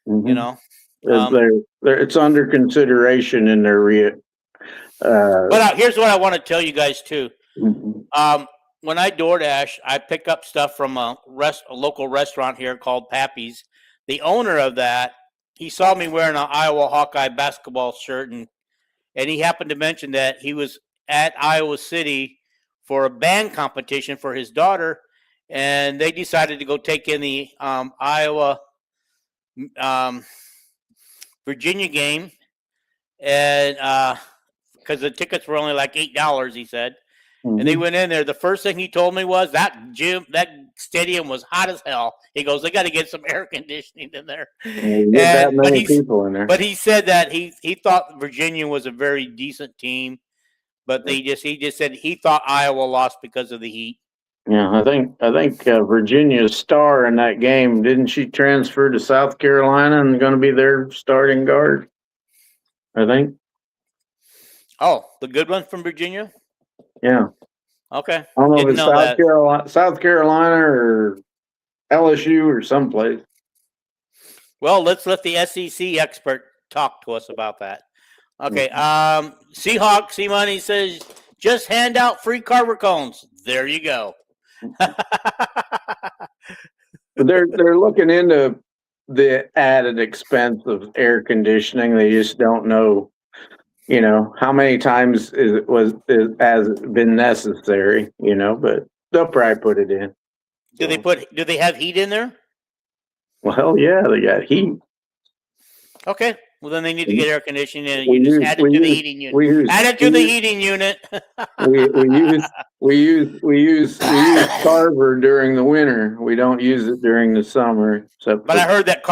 Speaker 2: Mm-hmm. It's under consideration in their
Speaker 1: but here's what I want to tell you guys too.
Speaker 2: Mm-hmm.
Speaker 1: When I DoorDash, I pick up stuff from a local restaurant here called Pappy's. The owner of that, he saw me wearing an Iowa Hawkeye basketball shirt, and he happened to mention that he was at Iowa City for a band competition for his daughter, and they decided to go take in the Iowa Virginia game, and because the tickets were only like $8, he said. Mm-hmm. And they went in there. The first thing he told me was that stadium was hot as hell. He goes, they got to get some air conditioning in there.
Speaker 2: That many people in there.
Speaker 1: But he said that he thought Virginia was a very decent team, but he just said he thought Iowa lost because of the heat.
Speaker 2: Yeah, I think Virginia's star in that game, didn't she transfer to South Carolina and going to be their starting guard? I think.
Speaker 1: Oh, the good one from Virginia?
Speaker 2: Yeah.
Speaker 1: Okay.
Speaker 2: I don't know if it's South Carolina or LSU or someplace.
Speaker 1: Well, let's let the SEC expert talk to us about that. Okay. Seahawk C-Money says, just hand out free Carver cones. There you go.
Speaker 2: They're looking into the added expense of air conditioning. They just don't know, how many times has it been necessary, but they'll probably put it in.
Speaker 1: Do they have heat in there?
Speaker 2: Well, yeah, they got heat.
Speaker 1: Okay. Well, then they need to get air conditioning, and you just add it to the heating unit. Add it to the heating unit.
Speaker 2: we use Carver during the winter. We don't use it during the summer.
Speaker 1: But I heard that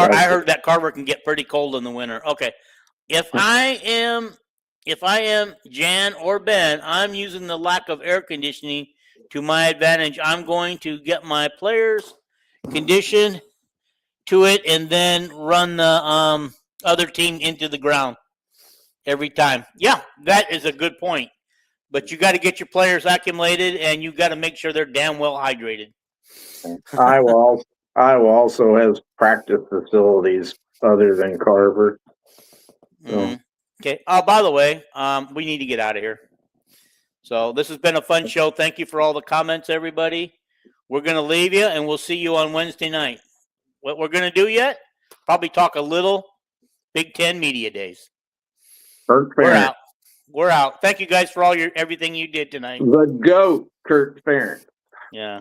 Speaker 1: Carver can get pretty cold in the winter. Okay. If I am Jan or Ben, I'm using the lack of air conditioning to my advantage. I'm going to get my players conditioned to it and then run the other team into the ground every time. Yeah, that is a good point. But you got to get your players acclimated, and you got to make sure they're damn well hydrated.
Speaker 2: Iowa also has practice facilities other than Carver. So.
Speaker 1: Mm-hmm. Okay. By the way, we need to get out of here. So this has been a fun show. Thank you for all the comments, everybody. We're going to leave you, and we'll see you on Wednesday night. What we're going to do yet? Probably talk a little Big Ten Media Days. We're out. Thank you guys for everything you did tonight.
Speaker 2: The GOAT, Kirk Ferentz.
Speaker 1: Yeah.